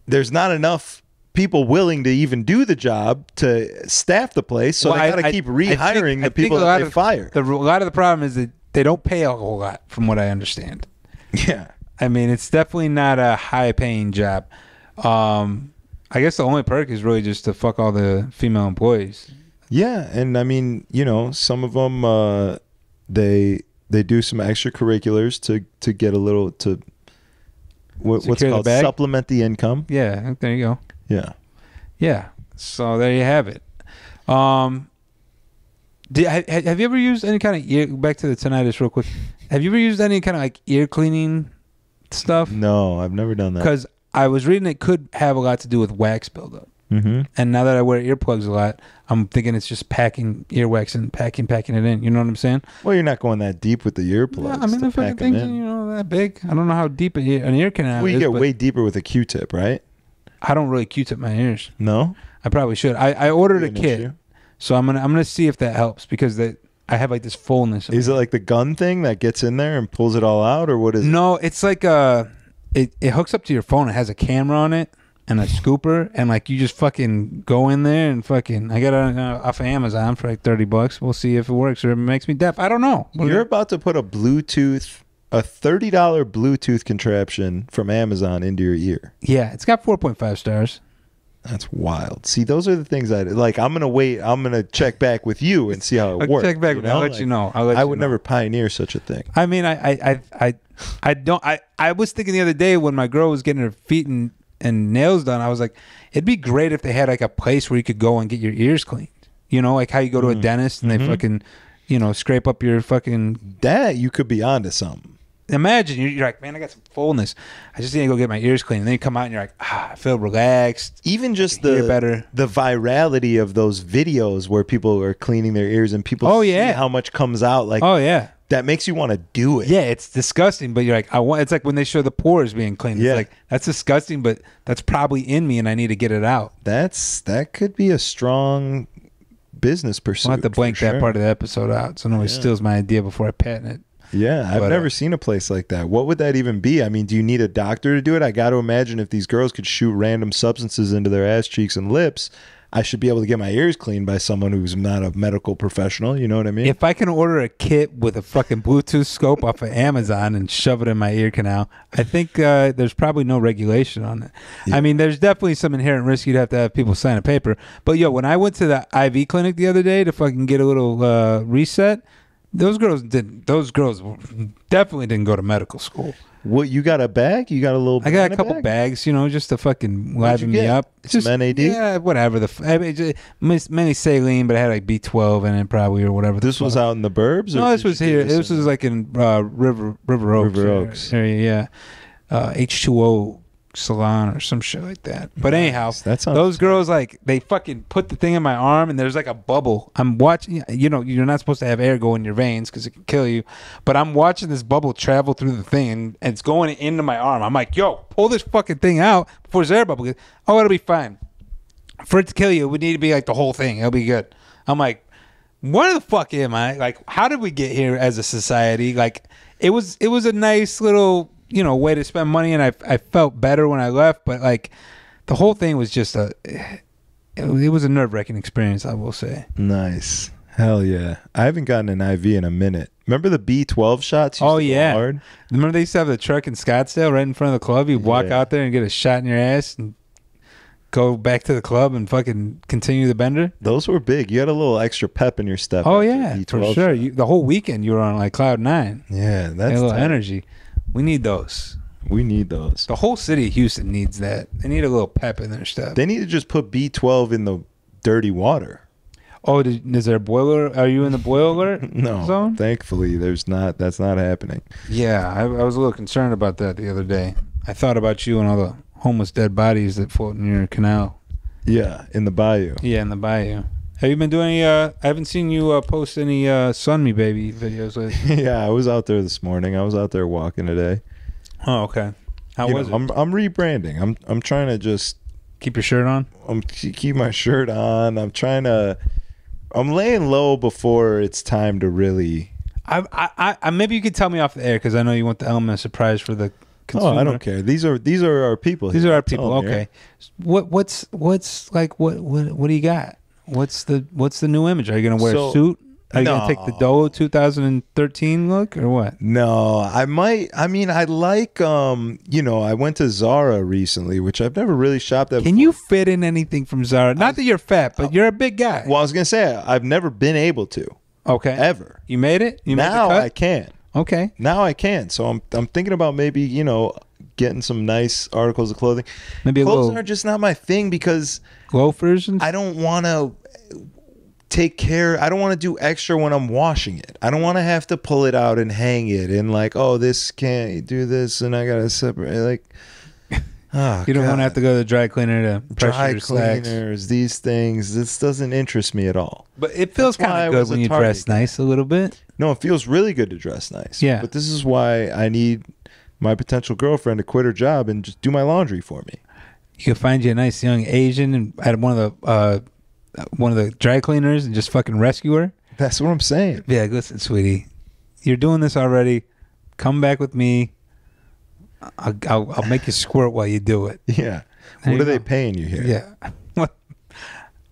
there's not enough people willing to even do the job to staff the place, so they got to keep rehiring the people that they fire. A lot of the problem is that they don't pay a whole lot, from what I understand. Yeah. I mean, it's definitely not a high-paying job. I guess the only perk is really just to fuck all the female employees. Yeah, and I mean, you know, some of them they do some extracurriculars to get a little to what's called supplement the income. Yeah, there you go. Yeah. Yeah. So there you have it. Have you ever used any kind of ear, back to the tinnitus real quick? Have you ever used any kind of like ear cleaning stuff? No, I've never done that. Because I was reading it could have a lot to do with wax buildup. Mm-hmm. And now that I wear earplugs a lot, I'm thinking it's just packing earwax and packing it in. You know what I'm saying? Well, you're not going that deep with the earplugs. Yeah, I mean, the fucking thing's, you know, that big. I don't know how deep an ear canal is. Well, you get way deeper with a Q-tip, right? I don't really Q-tip my ears. No? I probably should. I ordered a kit, so I'm gonna see if that helps, because I have like this fullness. Is it like the gun thing that gets in there and pulls it all out, or what is it? No, it's like it hooks up to your phone. It has a camera on it and a scooper, and like you just fucking go in there and fucking. I got it off of Amazon for like $30. We'll see if it works or if it makes me deaf. I don't know. You're about to put a $30 Bluetooth contraption from Amazon into your ear. Yeah, it's got 4.5 stars. That's wild. See, those are the things I'm gonna wait. I'm gonna check back with you and see how it works. Check back. I'll let you know. I would never pioneer such a thing. I mean, I don't. I was thinking the other day when my girl was getting her feet and nails done, I was like, it'd be great if they had like a place where you could go and get your ears cleaned. You know, like how you go to a dentist and they fucking, you know, scrape up your fucking. That you could be onto something. Imagine you're like, man, I got some fullness. I just need to go get my ears cleaned. And then you come out and you're like, I feel relaxed. Even just the virality of those videos where people are cleaning their ears and people see how much comes out. Like, that makes you want to do it. Yeah, it's disgusting, but you're like, it's like when they show the pores being cleaned. It's like, that's disgusting, but that's probably in me and I need to get it out. That could be a strong business pursuit. I'll have to blank that part of the episode out so nobody steals my idea before I patent it. Yeah, I've never seen a place like that. What would that even be? I mean, do you need a doctor to do it? I got to imagine if these girls could shoot random substances into their ass cheeks and lips, I should be able to get my ears cleaned by someone who's not a medical professional. You know what I mean? If I can order a kit with a fucking Bluetooth scope off of Amazon and shove it in my ear canal, I think there's probably no regulation on it. Yeah. I mean, there's definitely some inherent risk. You'd have to have people sign a paper. But when I went to the IV clinic the other day to fucking get a little reset, those girls definitely didn't go to medical school. What, you got a bag? You got a little? I got a couple bags, you know, just to fucking liven me up. Just NAD? Yeah, whatever. Mainly saline, but it had like B12 in it probably, or whatever. This was out in the burbs? No, this was here. This was like in River Oaks area. H2O salon or some shit like that. But anyhow, those girls, like, they fucking put the thing in my arm and there's like a bubble. I'm watching, you know, you're not supposed to have air go in your veins because it can kill you, but I'm watching this bubble travel through the thing and it's going into my arm. I'm like, yo, pull this fucking thing out before there's air bubble. Oh, it'll be fine. For it to kill you, it would need to be like the whole thing. It'll be good. I'm like, what the fuck am I? Like, how did we get here as a society? Like, it was a nice little, you know, way to spend money, and I felt better when I left, but like the whole thing was just it was a nerve-wracking experience, I will say. Nice. Hell yeah. I haven't gotten an IV in a minute. Remember the B12 shots? Hard? Remember they used to have the truck in Scottsdale right in front of the club? You'd walk out there and get a shot in your ass and go back to the club and fucking continue the bender? Those were big. You had a little extra pep in your step. Oh yeah, for sure. The whole weekend you were on like cloud 9. Yeah, that's a little energy. We need those. The whole city of Houston needs that. They need a little pep in their stuff. They need to just put B12 in the dirty water. Oh, is there a boiler? Are you in the boiler no, zone? Thankfully, there's not. That's not happening. Yeah, I was a little concerned about that the other day. I thought about you and all the homeless dead bodies that float in your canal. Yeah, in the bayou. Yeah, in the bayou. Have you been doing any, I haven't seen you post any Sun Me Baby videos lately. Yeah, I was out there this morning. I was out there walking today. Oh, okay. How was it? I'm rebranding. I'm trying to just Keep your shirt on. keep my shirt on. I'm laying low before it's time to really. I maybe you could tell me off the air because I know you want the element of surprise for the consumer. Oh, I don't care. These are our people. These here. are our That's people. all I'm Okay. here. What's like what do you got? What's the new image? Are you gonna wear a suit? Are you gonna take the DOLO 2013 look or what? No, I might. I mean, I like. I went to Zara recently, which I've never really shopped at. Can you fit in anything from Zara? Not that you're fat, but you're a big guy. Well, I was gonna say I've never been able to. Okay. Ever. You made it? You made the Now cut? I can. Okay. Now I can. So I'm thinking about maybe getting some nice articles of clothing. Maybe clothes are just not my thing because loafers and I don't want to take care. I don't want to do extra when I'm washing it. I don't want to have to pull it out and hang it and like, oh, this can't do this and I gotta separate. Like, oh, you don't want to God. have to go to the dry cleaner to pressure Dry your slacks. cleaners, these things. This doesn't interest me at all. But it feels That's why kind I of good was when a you Target dress guy. nice a little bit. No, it feels really good to dress nice. Yeah. But this is why I need my potential girlfriend to quit her job and just do my laundry for me. You can find you a nice young Asian and at one of the dry cleaners and just fucking rescue her. That's what I'm saying. Yeah, listen, sweetie, you're doing this already. Come back with me. I'll make you squirt while you do it. Yeah. There What you are they go. paying you here? Yeah.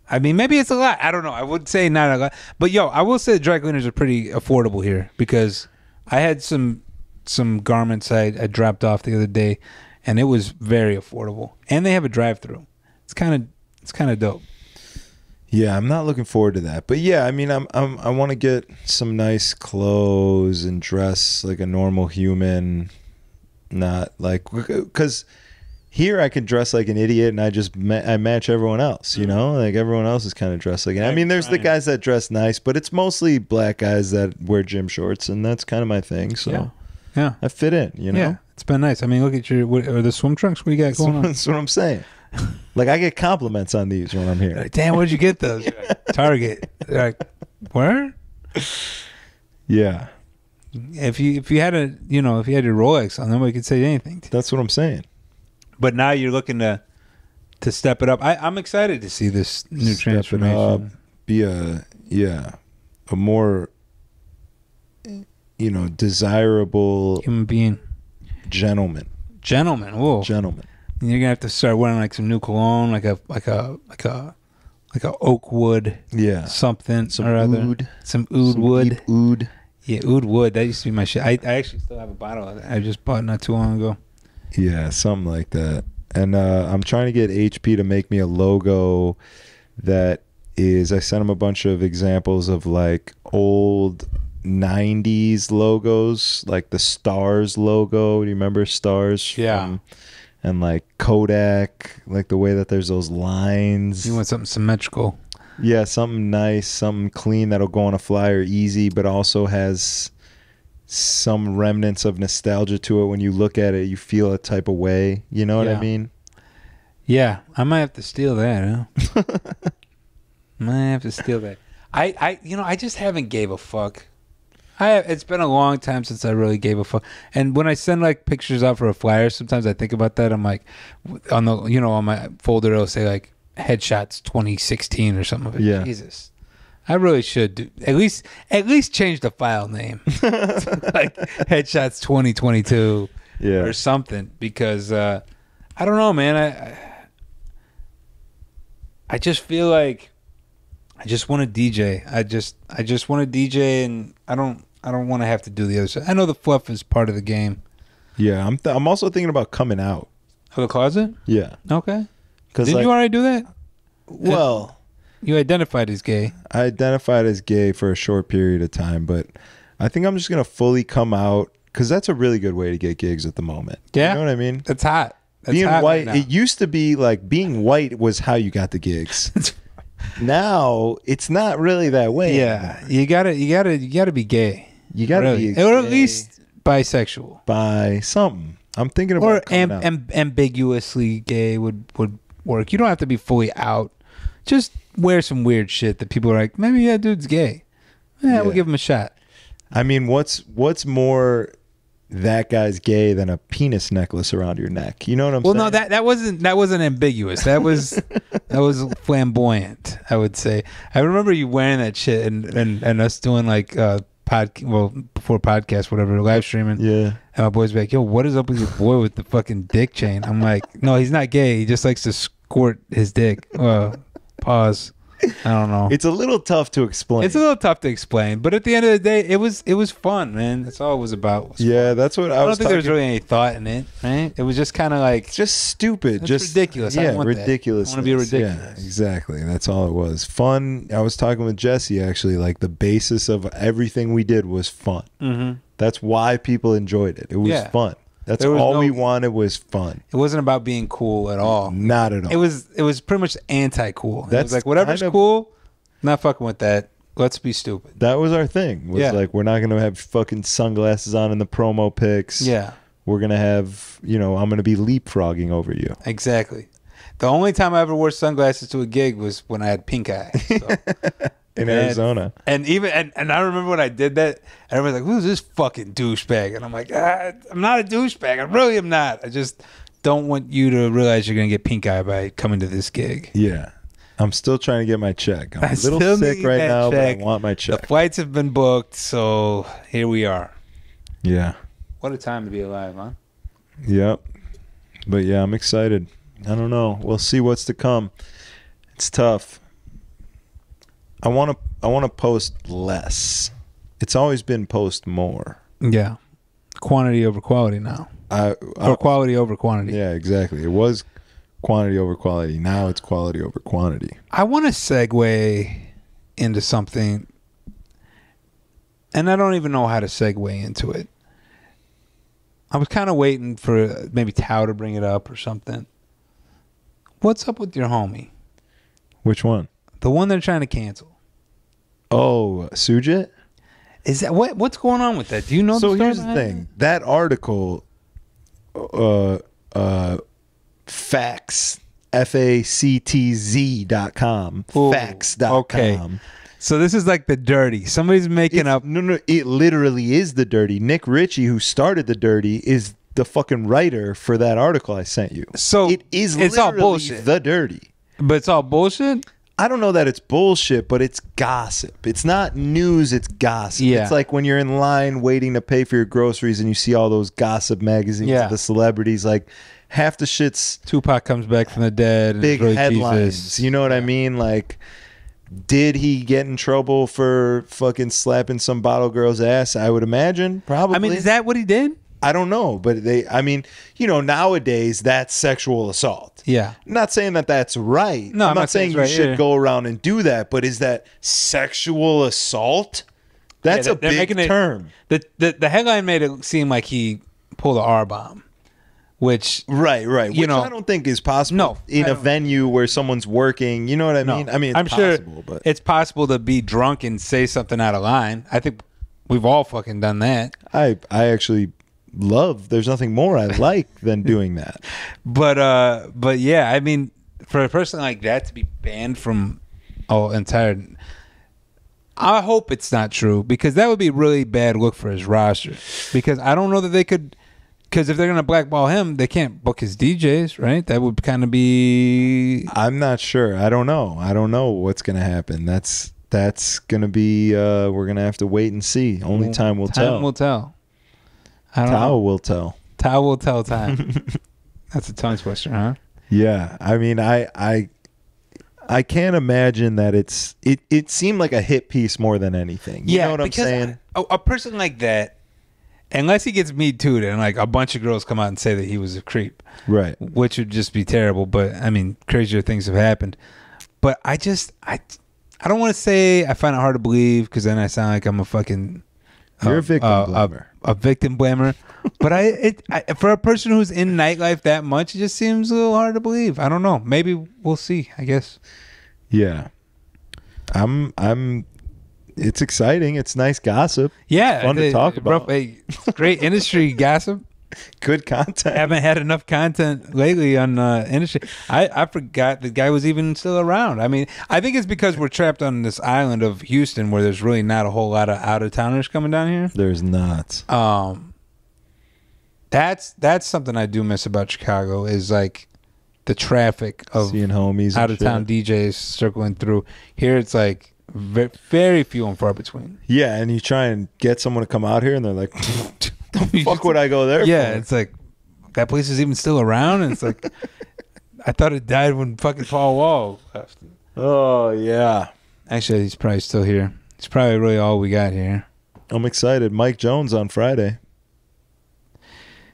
I mean, maybe it's a lot. I don't know. I would say not a lot. But, yo, I will say the dry cleaners are pretty affordable here because I had some garments I dropped off the other day, and it was very affordable. And they have a drive-through. It's kind of dope. Yeah, I'm not looking forward to that. But yeah, I mean, I want to get some nice clothes and dress like a normal human, not like because here I can dress like an idiot and I match everyone else. You know, like everyone else is kind of dressed like. I mean, there's the guys that dress nice, but it's mostly black guys that wear gym shorts, and that's kind of my thing. So Yeah. I fit in. You know, Yeah, it's been nice. I mean, look at are the swim trunks? What do you got going on? That's what I'm saying. Like I get compliments on these when I'm here. Like, damn, where'd you get those? Target. Like, where? Yeah, If you had if you had your Rolex on, nobody could say anything. that's what I'm saying. But now you're looking to step it up. I'm excited to see this new Stepping transformation. up, be a more desirable Human being, gentleman. whoa! Gentleman. And you're gonna have to start wearing like some new cologne, like a oak wood, something Some or other, oud. some oud wood. Deep oud. Yeah, oud wood. That used to be my shit. I actually still have a bottle of it. I just bought it not too long ago. Yeah, something like that. And I'm trying to get HP to make me a logo that is. I sent him a bunch of examples of like old 90s logos, like the Stars logo. Do you remember Stars? Yeah. And like Kodak, like the way that there's those lines. You want something symmetrical. Yeah, something nice, something clean that'll go on a flyer easy, but also has some remnants of nostalgia to it. When you look at it, you feel a type of way. You know what I mean? Yeah, I might have to steal that, huh? Might have to steal that. I just haven't gave a fuck. It's been a long time since I really gave a fuck. And when I send like pictures out for a flyer, sometimes I think about that. I'm like, on my folder it'll say like headshots 2016 or something. Like, Yeah. Jesus, I really should do at least change the file name, like headshots 2022 or something. Because I don't know, man. I just feel like I just want to DJ. I just want to DJ, and I don't want to have to do the other stuff. I know the fluff is part of the game. Yeah, I'm also thinking about coming out. Of the closet? Yeah. Okay. Because Did you already do that? Well, You identified as gay. I identified as gay for a short period of time, but I think I'm just gonna fully come out because that's a really good way to get gigs at the moment. Yeah. You know what I mean? That's hot. That's Being hot white, right now. it used to be like being white was how you got the gigs. Now it's not really that way. Yeah, you gotta be gay. You gotta Really. be or at gay least bisexual, by something. I'm thinking or about coming out. ambiguously gay would work. You don't have to be fully out. Just wear some weird shit that people are like, maybe that dude's gay. Yeah, we'll give him a shot. I mean, what's more that guy's gay than a penis necklace around your neck. You know what I'm saying? Well, no, that wasn't ambiguous. That was flamboyant, I would say. I remember you wearing that shit and us doing like before podcast, whatever, live streaming. Yeah. And my boys be like, yo, what is up with your boy with the fucking dick chain? I'm like, no, he's not gay. He just likes to squirt his dick. Pause. I don't know. It's a little tough to explain. It's a little tough to explain, but at the end of the day, it was fun, man. That's all it was about. Yeah, that's what I don't think there was really any thought in it, right? It was just kind of like just stupid, just ridiculous. Yeah, I don't want ridiculous. I want to be ridiculous. Yeah, exactly. That's all it was. Fun. I was talking with Jesse actually. Like the basis of everything we did was fun. Mm-hmm. That's why people enjoyed it. It was fun. That's all we wanted was fun. It wasn't about being cool at all. Not at all. It was pretty much anti-cool. It was like whatever's cool, not fucking with that. Let's be stupid. That was our thing. Was like we're not gonna have fucking sunglasses on in the promo pics. Yeah. We're gonna have, I'm gonna be leapfrogging over you. Exactly. The only time I ever wore sunglasses to a gig was when I had pink eye. So. In Arizona. And I remember when I did that, everybody's like, who's this fucking douchebag? And I'm like, I'm not a douchebag. I really am not. I just don't want you to realize you're going to get pink eye by coming to this gig. Yeah. I'm still trying to get my check. I'm a little sick right now, check. But I want my check. The flights have been booked, so here we are. Yeah. What a time to be alive, huh? Yep. But yeah, I'm excited. I don't know. We'll see what's to come. It's tough. I want to post less. It's always been post more. Yeah. Quantity over quality now. Or quality over quantity. Yeah, exactly. It was quantity over quality. Now it's quality over quantity. I want to segue into something, and I don't even know how to segue into it. I was kind of waiting for maybe Tao to bring it up or something. What's up with your homie? Which one? The one they're trying to cancel. Oh, Sujit? Is that what's going on with that? Do you know? So here's the thing. That article, facts, factz.com, facts.com. Okay. So this is like the dirty. Somebody's making up. No, it literally is the dirty. Nick Ritchie, who started the dirty, is the fucking writer for that article I sent you. So it's all literally bullshit. The dirty. But it's all bullshit? I don't know that it's bullshit, but it's gossip. It's not news, it's gossip. Yeah. It's like when you're in line waiting to pay for your groceries and you see all those gossip magazines of the celebrities, like half the shit's Tupac comes back from the dead and big really headlines. Jesus. You know what I mean? Like, did he get in trouble for fucking slapping some bottle girl's ass? I would imagine. Probably. I mean, is that what he did? I don't know, but nowadays that's sexual assault. Yeah. I'm not saying that that's right. No, I'm not saying you should go around and do that, but is that sexual assault? That's a big term. The headline made it seem like he pulled an R-bomb, which... Right. Which I don't think is possible in a venue where someone's working. You know what I mean? I mean, it's possible, sure but it's possible to be drunk and say something out of line. I think we've all fucking done that. I actually... there's nothing more I like than doing that. But yeah, I mean, for a person like that to be banned from entire, I hope it's not true, because that would be a really bad look for his roster, because I don't know that they could, because if they're going to blackball him, they can't book his DJs, right? That would kind of be... I'm not sure. I don't know what's going to happen. That's going to be, we're going to have to wait and see. Only time will tell. Time will tell. Tao will tell. Tao will tell time. That's a tongue twister, huh? Yeah. I mean, I can't imagine that it seemed like a hit piece more than anything. You know what I'm saying? A person like that, unless he gets Me Too'd and like a bunch of girls come out and say that he was a creep. Right. Which would just be terrible. But I mean, crazier things have happened. But I don't want to say I find it hard to believe, because then I sound like I'm a fucking... You're a victim blamer. A victim blamer. But for a person who's in nightlife that much, it just seems a little hard to believe. I don't know. Maybe we'll see, I guess. Yeah. It's exciting. It's nice gossip. Yeah. Fun to talk about. Great industry gossip. Good content. Haven't had enough content lately on industry. I forgot the guy was even still around. I mean, I think it's because we're trapped on this island of Houston where there's really not a whole lot of out-of-towners coming down here. There's not. That's something I do miss about Chicago is like the traffic of seeing homies, out of town DJs circling through. Here it's like very few and far between. Yeah, and you try and get someone to come out here, and they're like, "The fuck would I go there?" Yeah, for? it's like that place is even still around, and it's like I thought it died when fucking Paul Wall left. Oh yeah. Actually, he's probably still here. He's probably really all we got here. I'm excited. Mike Jones on Friday.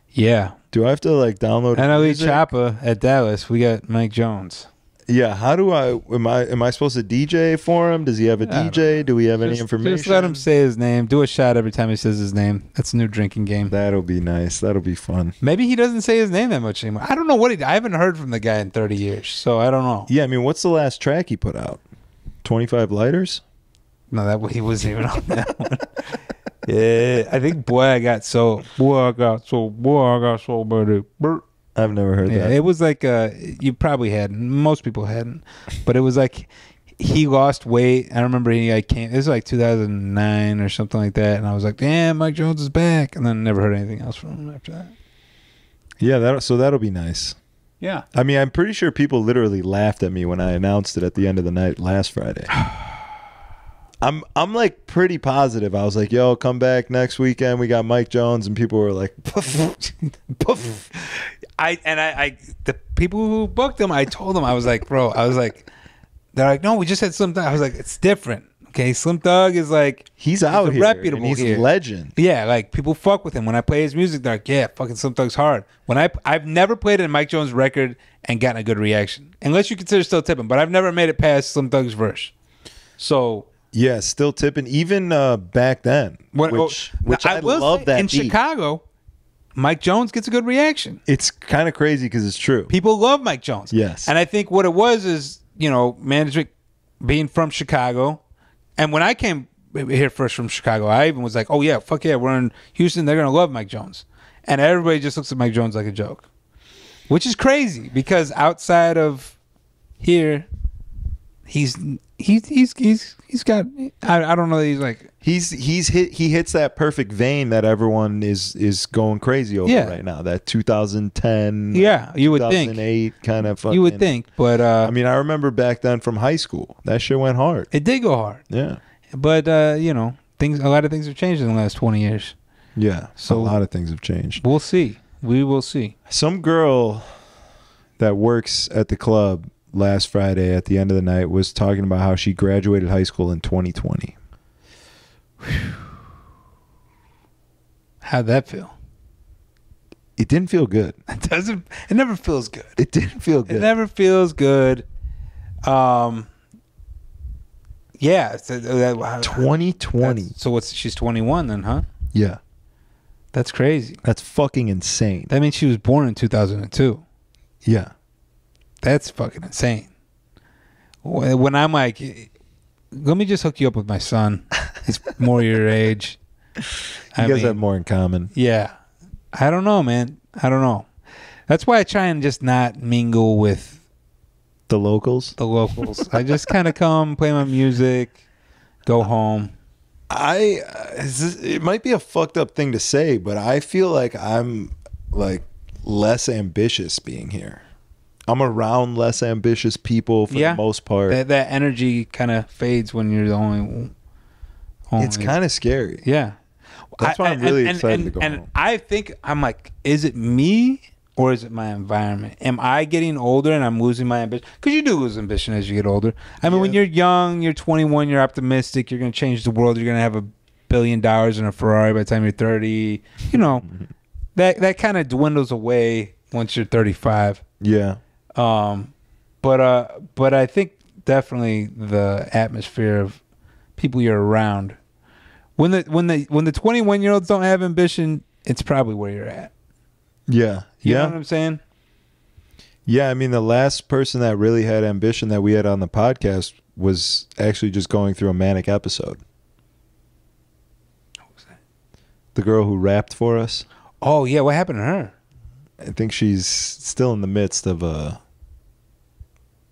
Yeah. Do I have to like download? NLE Choppa at Dallas. We got Mike Jones. Yeah. How do am I supposed to DJ for him? Does he have a DJ? Do we have any information? Just let him say his name. Do a shot every time he says his name. That's a new drinking game. That'll be nice. That'll be fun. Maybe he doesn't say his name that much anymore. I don't know what I haven't heard from the guy in 30 years, so I don't know. Yeah, I mean, what's the last track he put out? 25 Lighters? No, he wasn't even on that one. Yeah, I think Boy I Got So Buddy. I've never heard that. It was like you probably hadn't. Most people hadn't, but it was like he lost weight. I remember he came. This was like 2009 or something like that, and I was like, "Damn, Mike Jones is back!" And then never heard anything else from him after that. Yeah, that'll be nice. Yeah, I mean, I'm pretty sure people literally laughed at me when I announced it at the end of the night last Friday. I'm like pretty positive. I was like, "Yo, come back next weekend. We got Mike Jones," and people were like, "Poof, poof." The people who booked him, I told them, I was like, bro, they're like, no, we just had Slim Thug. I was like, it's different. Okay, Slim Thug is like he's out here, reputable. And he's a legend. Yeah, like people fuck with him. When I play his music, they're like, yeah, fucking Slim Thug's hard. When I've never played a Mike Jones record and gotten a good reaction, unless you consider Still Tipping. But I've never made it past Slim Thug's verse. So. Yeah, Still Tipping, even back then, which I love that in beat. Chicago, Mike Jones gets a good reaction. It's kind of crazy because it's true. People love Mike Jones. Yes. And I think what it was is, management being from Chicago. And when I came here first from Chicago, I even was like, oh, yeah, fuck yeah, we're in Houston. They're going to love Mike Jones. And everybody just looks at Mike Jones like a joke, which is crazy because outside of here, he's got, I don't know, he's like he hits that perfect vein that everyone is going crazy over right now, that 2010 you would think 2008 kind of fucking, you would think, but I mean, I remember back then from high school that shit went hard. It did go hard, but a lot of things have changed in the last 20 years. So a lot of things have changed. We will see. Some girl that works at the club last Friday at the end of the night was talking about how she graduated high school in 2020. How'd that feel? It didn't feel good. It never feels good. It didn't feel good. It never feels good. Yeah. 2020. So she's 21 then, huh? Yeah. That's crazy. That's fucking insane. That means she was born in 2002. Yeah. That's fucking insane. When I'm like, let me just hook you up with my son. He's more your age. You guys have more in common. Yeah. I don't know, man. I don't know. That's why I try and just not mingle with the locals. I just kind of come, play my music, go home. It might be a fucked up thing to say, but I feel like I'm like less ambitious being here. I'm around less ambitious people for the most part. That energy kind of fades when you're the only. It's kind of scary. Yeah. That's why I'm really excited to go home. And I think, I'm like, is it me or is it my environment? Am I getting older and I'm losing my ambition? Because you do lose ambition as you get older. I mean, when you're young, you're 21, you're optimistic, you're going to change the world, you're going to have $1 billion in a Ferrari by the time you're 30. That kind of dwindles away once you're 35. Yeah. But I think definitely the atmosphere of people you're around. When the 21-year-olds don't have ambition, it's probably where you're at. Yeah. You know what I'm saying? Yeah, I mean, the last person that really had ambition that we had on the podcast was actually just going through a manic episode. What was that? The girl who rapped for us. Oh, yeah. What happened to her? I think she's still in the midst of a...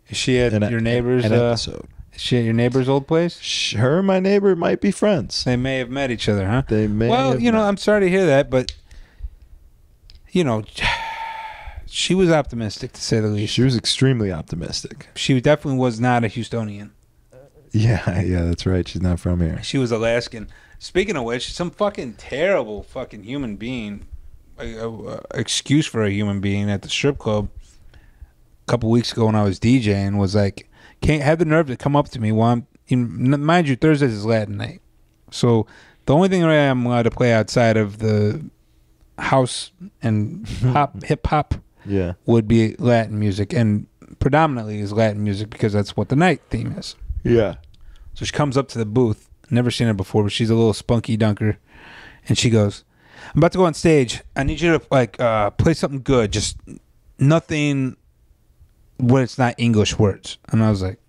Is she at your neighbor's episode? Is she at your neighbor's old place? Her and my neighbor might be friends. They may have met each other, huh? They may. Well, I'm sorry to hear that, but you know, she was optimistic to say the least. She was extremely optimistic. She definitely was not a Houstonian. Yeah, that's right. She's not from here. She was Alaskan. Speaking of which, some fucking terrible fucking human being, excuse for a human being at the strip club a couple weeks ago when I was DJing was like, can't have the nerve to come up to me while mind you, Thursdays is Latin night. So the only thing I'm allowed to play outside of the house and hip hop would be Latin music, and predominantly is Latin music because that's what the night theme is. Yeah. So she comes up to the booth. Never seen her before, but she's a little spunky dunker, and she goes, "I'm about to go on stage. I need you to play something good, just nothing when it's not English words." And I was like,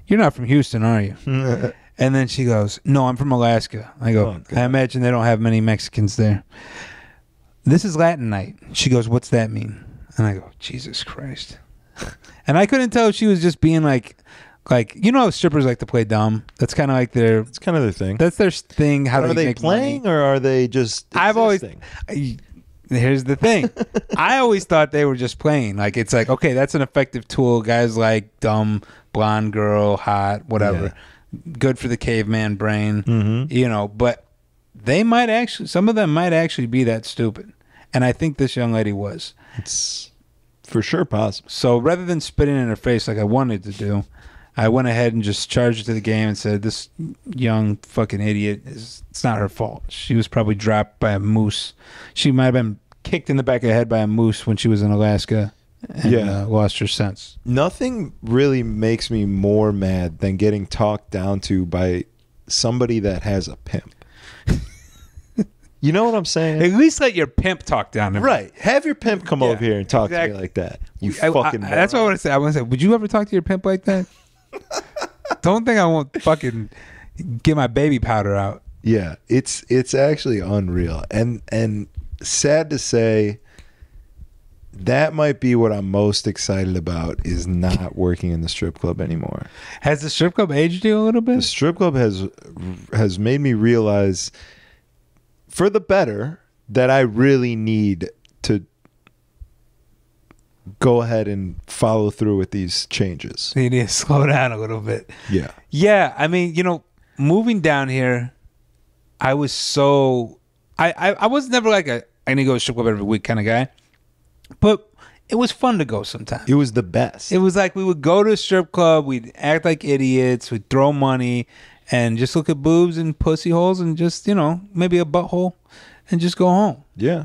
"You're not from Houston, are you?" And then she goes, "No, I'm from Alaska." I go, "I imagine they don't have many Mexicans there. This is Latin night." She goes, "What's that mean?" And I go, "Jesus Christ." And I couldn't tell if she was just being like, you know how strippers like to play dumb? That's kind of like their... It's kind of their thing. That's their thing. How are do they they make playing money? or are they just existing? Here's the thing. I always thought they were just playing. Like, it's like, okay, that's an effective tool. Guys like dumb, blonde girl, hot, whatever. Yeah. Good for the caveman brain, you know. But they might actually... Some of them might actually be that stupid. And I think this young lady was. It's for sure possible. So rather than spitting in her face like I wanted to do, I went ahead and just charged her to the game and said, "This young fucking idiot it's not her fault. She was probably dropped by a moose. She might have been kicked in the back of the head by a moose when she was in Alaska and lost her sense." Nothing really makes me more mad than getting talked down to by somebody that has a pimp. You know what I'm saying? At least let your pimp talk down to me. Right. Have your pimp come over here and talk to me like that. You fucking that's what I want to say. I want to say, would you ever talk to your pimp like that? Don't think I won't fucking get my baby powder out. Yeah, it's actually unreal. And sad to say, that might be what I'm most excited about, is not working in the strip club anymore. Has the strip club aged you a little bit? The strip club has made me realize, for the better, that I really need to go ahead and follow through with these changes. You need to slow down a little bit. Yeah. Yeah, I mean, you know, moving down here, I was so... I was never like I'm going to go to a strip club every week kind of guy. But it was fun to go sometimes. It was the best. It was like we would go to a strip club, we'd act like idiots, we'd throw money, and just look at boobs and pussy holes and just, you know, maybe a butthole and just go home. Yeah.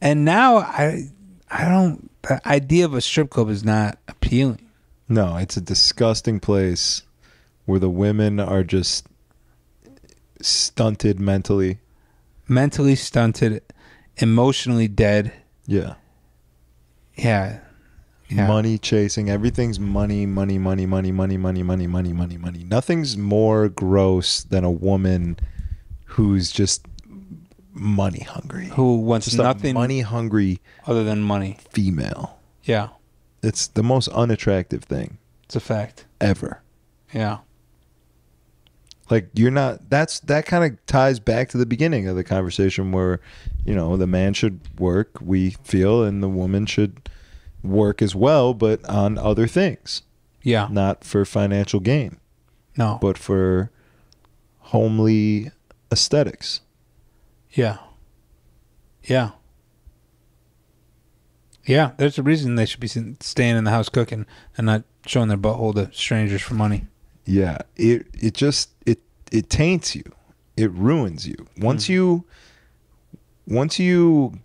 And now I don't... The idea of a strip club is not appealing. No, it's a disgusting place where the women are just stunted mentally. Mentally stunted, emotionally dead. Yeah. Yeah. Money chasing. Everything's money, money, money, money, money, money, money, money, money, money. Nothing's more gross than a woman who's just money hungry. Who wants just nothing money hungry other than money. Female. Yeah. It's the most unattractive thing. It's a fact. Ever. Yeah. Like, you're not... That kind of ties back to the beginning of the conversation where, you know, the man should work, we feel, and the woman should work as well, but on other things. Yeah. Not for financial gain. No. But for homely aesthetics. Yeah. Yeah. Yeah, there's a reason they should be staying in the house cooking and not showing their butthole to strangers for money. Yeah, it taints you. It ruins you. Once you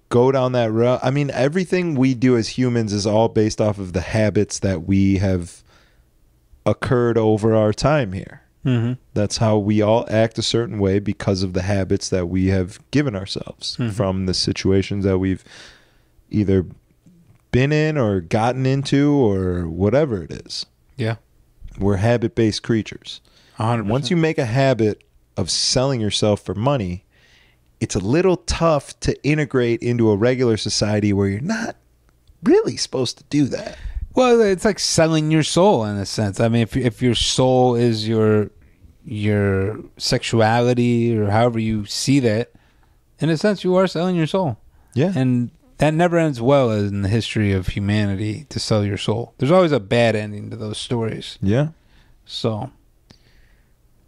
go down that route, I mean, everything we do as humans is all based off of the habits that we have occurred over our time here. Mm-hmm. That's how we all act a certain way because of the habits that we have given ourselves from the situations that we've either been in or gotten into or whatever it is. Yeah. We're habit-based creatures. 100%. Once you make a habit of selling yourself for money, it's a little tough to integrate into a regular society where you're not really supposed to do that. Well, it's like selling your soul in a sense. I mean, if your soul is your sexuality or however you see that, in a sense, you are selling your soul. Yeah. And that never ends well in the history of humanity to sell your soul. There's always a bad ending to those stories. Yeah. So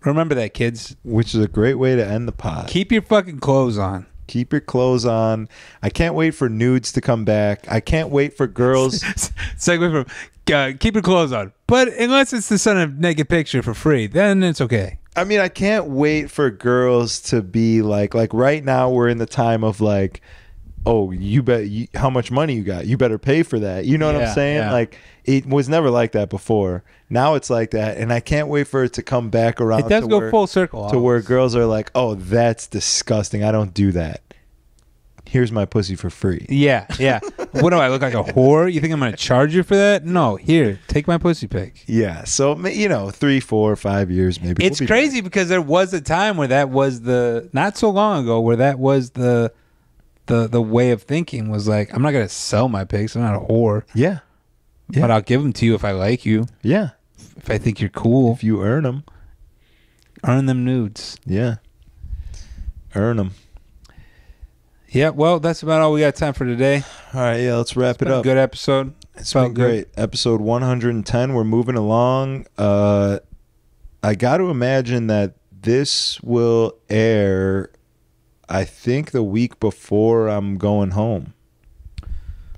remember that, kids. Which is a great way to end the pod. Keep your fucking clothes on. Keep your clothes on. I can't wait for nudes to come back. I can't wait for girls. Segue from keep your clothes on. But unless it's the son of naked picture for free, then it's okay. I mean, I can't wait for girls to be like right now we're in the time of like, oh, how much money you got? You better pay for that. You know what I'm saying? Yeah. Like, it was never like that before. Now it's like that, and I can't wait for it to come back around. It does go full circle. To where girls are like, oh, that's disgusting. I don't do that. Here's my pussy for free. Yeah. What do I look like, a whore? You think I'm going to charge you for that? No. Here, take my pussy pic. Yeah. So, 3, 4, 5 years maybe. It's crazy because there was a time where that was not so long ago, where that was the way of thinking was like, I'm not going to sell my pics. I'm not a whore. Yeah. But I'll give them to you if I like you. Yeah. If I think you're cool. If you earn them. Earn them nudes. Yeah. Earn them. Yeah, well, that's about all we got time for today. All right, yeah, let's wrap it up. Good episode. It's been great. Episode 110. We're moving along. I got to imagine that this will air, I think, the week before I'm going home,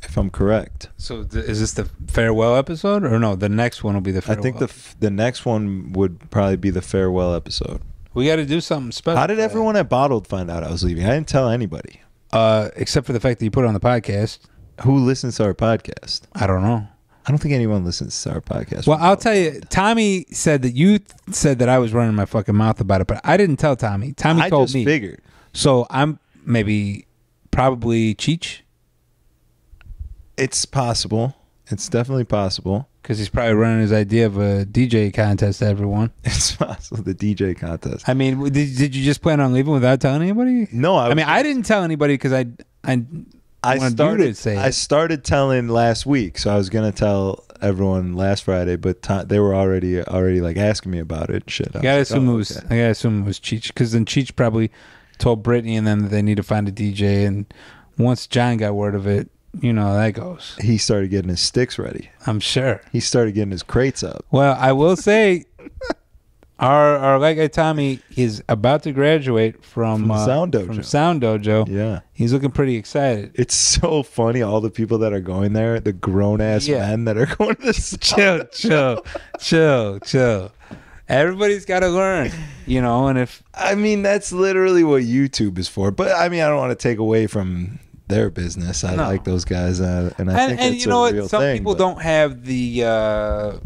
if I'm correct. So is this the farewell episode? Or no, the next one will be the farewell. I think the next one would probably be the farewell episode. We got to do something special. How did everyone at Bottled find out I was leaving? I didn't tell anybody. Except for the fact that you put it on the podcast. Who listens to our podcast? I don't know. I don't think anyone listens to our podcast. Well, I'll tell you, Tommy said that you said that I was running my fucking mouth about it, but I didn't tell Tommy. Tommy told me. I just figured. So I'm probably Cheech. It's possible. It's definitely possible. Because he's probably running his idea of a DJ contest to everyone. It's possible, the DJ contest. I mean, did you just plan on leaving without telling anybody? No, I didn't tell anybody because I started telling last week, so I was gonna tell everyone last Friday, but they were already like asking me about it. Shit, I gotta assume it was Cheech, because then Cheech probably told Brittany and them that they need to find a DJ, and once John got word of it, you know how that goes. He started getting his sticks ready. I'm sure. He started getting his crates up. Well, I will say, our white guy Tommy is about to graduate from Sound Dojo. From Sound Dojo. Yeah, he's looking pretty excited. It's so funny, all the people that are going there, the grown ass men that are going to this. Chill. Everybody's got to learn, and that's literally what YouTube is for. But I don't want to take away from their business. I like those guys, and I think it's a real some thing. People don't have the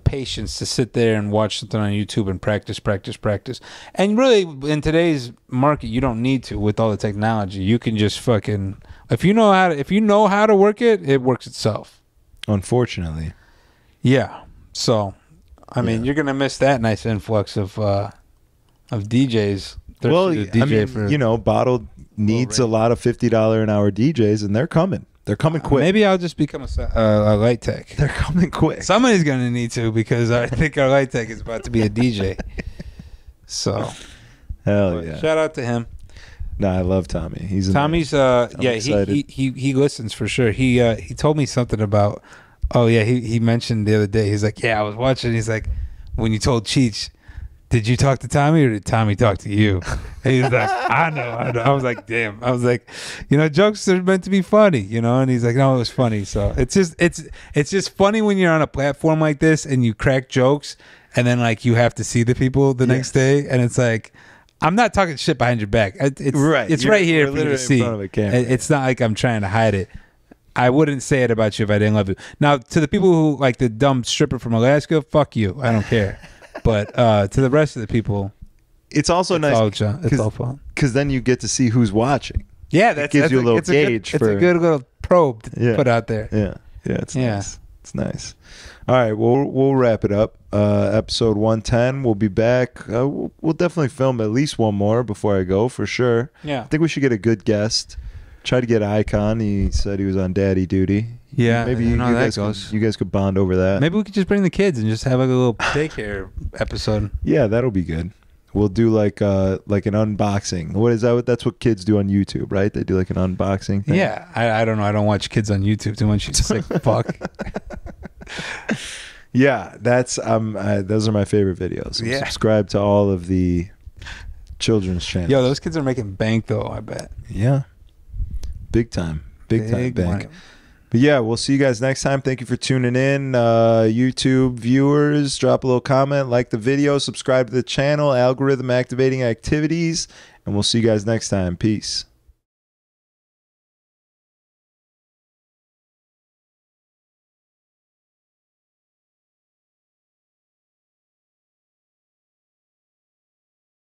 patience to sit there and watch something on YouTube and practice. And really, in today's market, you don't need to. With all the technology, you can just fucking if you know how to work it, it works itself. Unfortunately, yeah. So, you're gonna miss that nice influx of DJs. Well, Bottled needs a lot of $50 an hour DJs, and they're coming. They're coming quick. Maybe I'll just become a light tech. They're coming quick. Somebody's going to need to, because I think our light tech is about to be a DJ. So, hell yeah! Shout out to him. No, I love Tommy. Tommy's he listens for sure. He told me something about. Oh yeah, he mentioned the other day. He's like, yeah, I was watching. He's like, when you told Cheech, did you talk to Tommy or did Tommy talk to you? And he's like, I know. I was like, damn. I was like, jokes are meant to be funny, and he's like, no, it was funny. So it's just funny when you're on a platform like this and you crack jokes and then like you have to see the people the next day, and it's like, I'm not talking shit behind your back. It's right here for you to see. It's not like I'm trying to hide it. I wouldn't say it about you if I didn't love you. Now, to the people who like the dumb stripper from Alaska, fuck you. I don't care. But to the rest of the people, it's also nice. It's all fun. Because then you get to see who's watching. Yeah, that gives you a little gauge. It's a good little probe to put out there. Yeah, it's nice. It's nice. All right, we'll wrap it up. Episode 110. We'll be back. We'll definitely film at least one more before I go, for sure. Yeah, I think we should get a good guest. Try to get Icon. He said he was on daddy duty. Yeah, maybe you guys could bond over that. Maybe we could just bring the kids and just have like a little daycare episode. Yeah, that'll be good. We'll do like an unboxing. What is that? That's what kids do on YouTube, right? They do like an unboxing thing. Yeah, I don't know. I don't watch kids on YouTube too much. You sick fuck. Yeah, that's those are my favorite videos. Yeah. Subscribe to all of the children's channels. Yo, those kids are making bank though, I bet. Yeah. Big time bank. money. But yeah, we'll see you guys next time. Thank you for tuning in. YouTube viewers, drop a little comment, like the video, subscribe to the channel, algorithm activating activities, and we'll see you guys next time. Peace.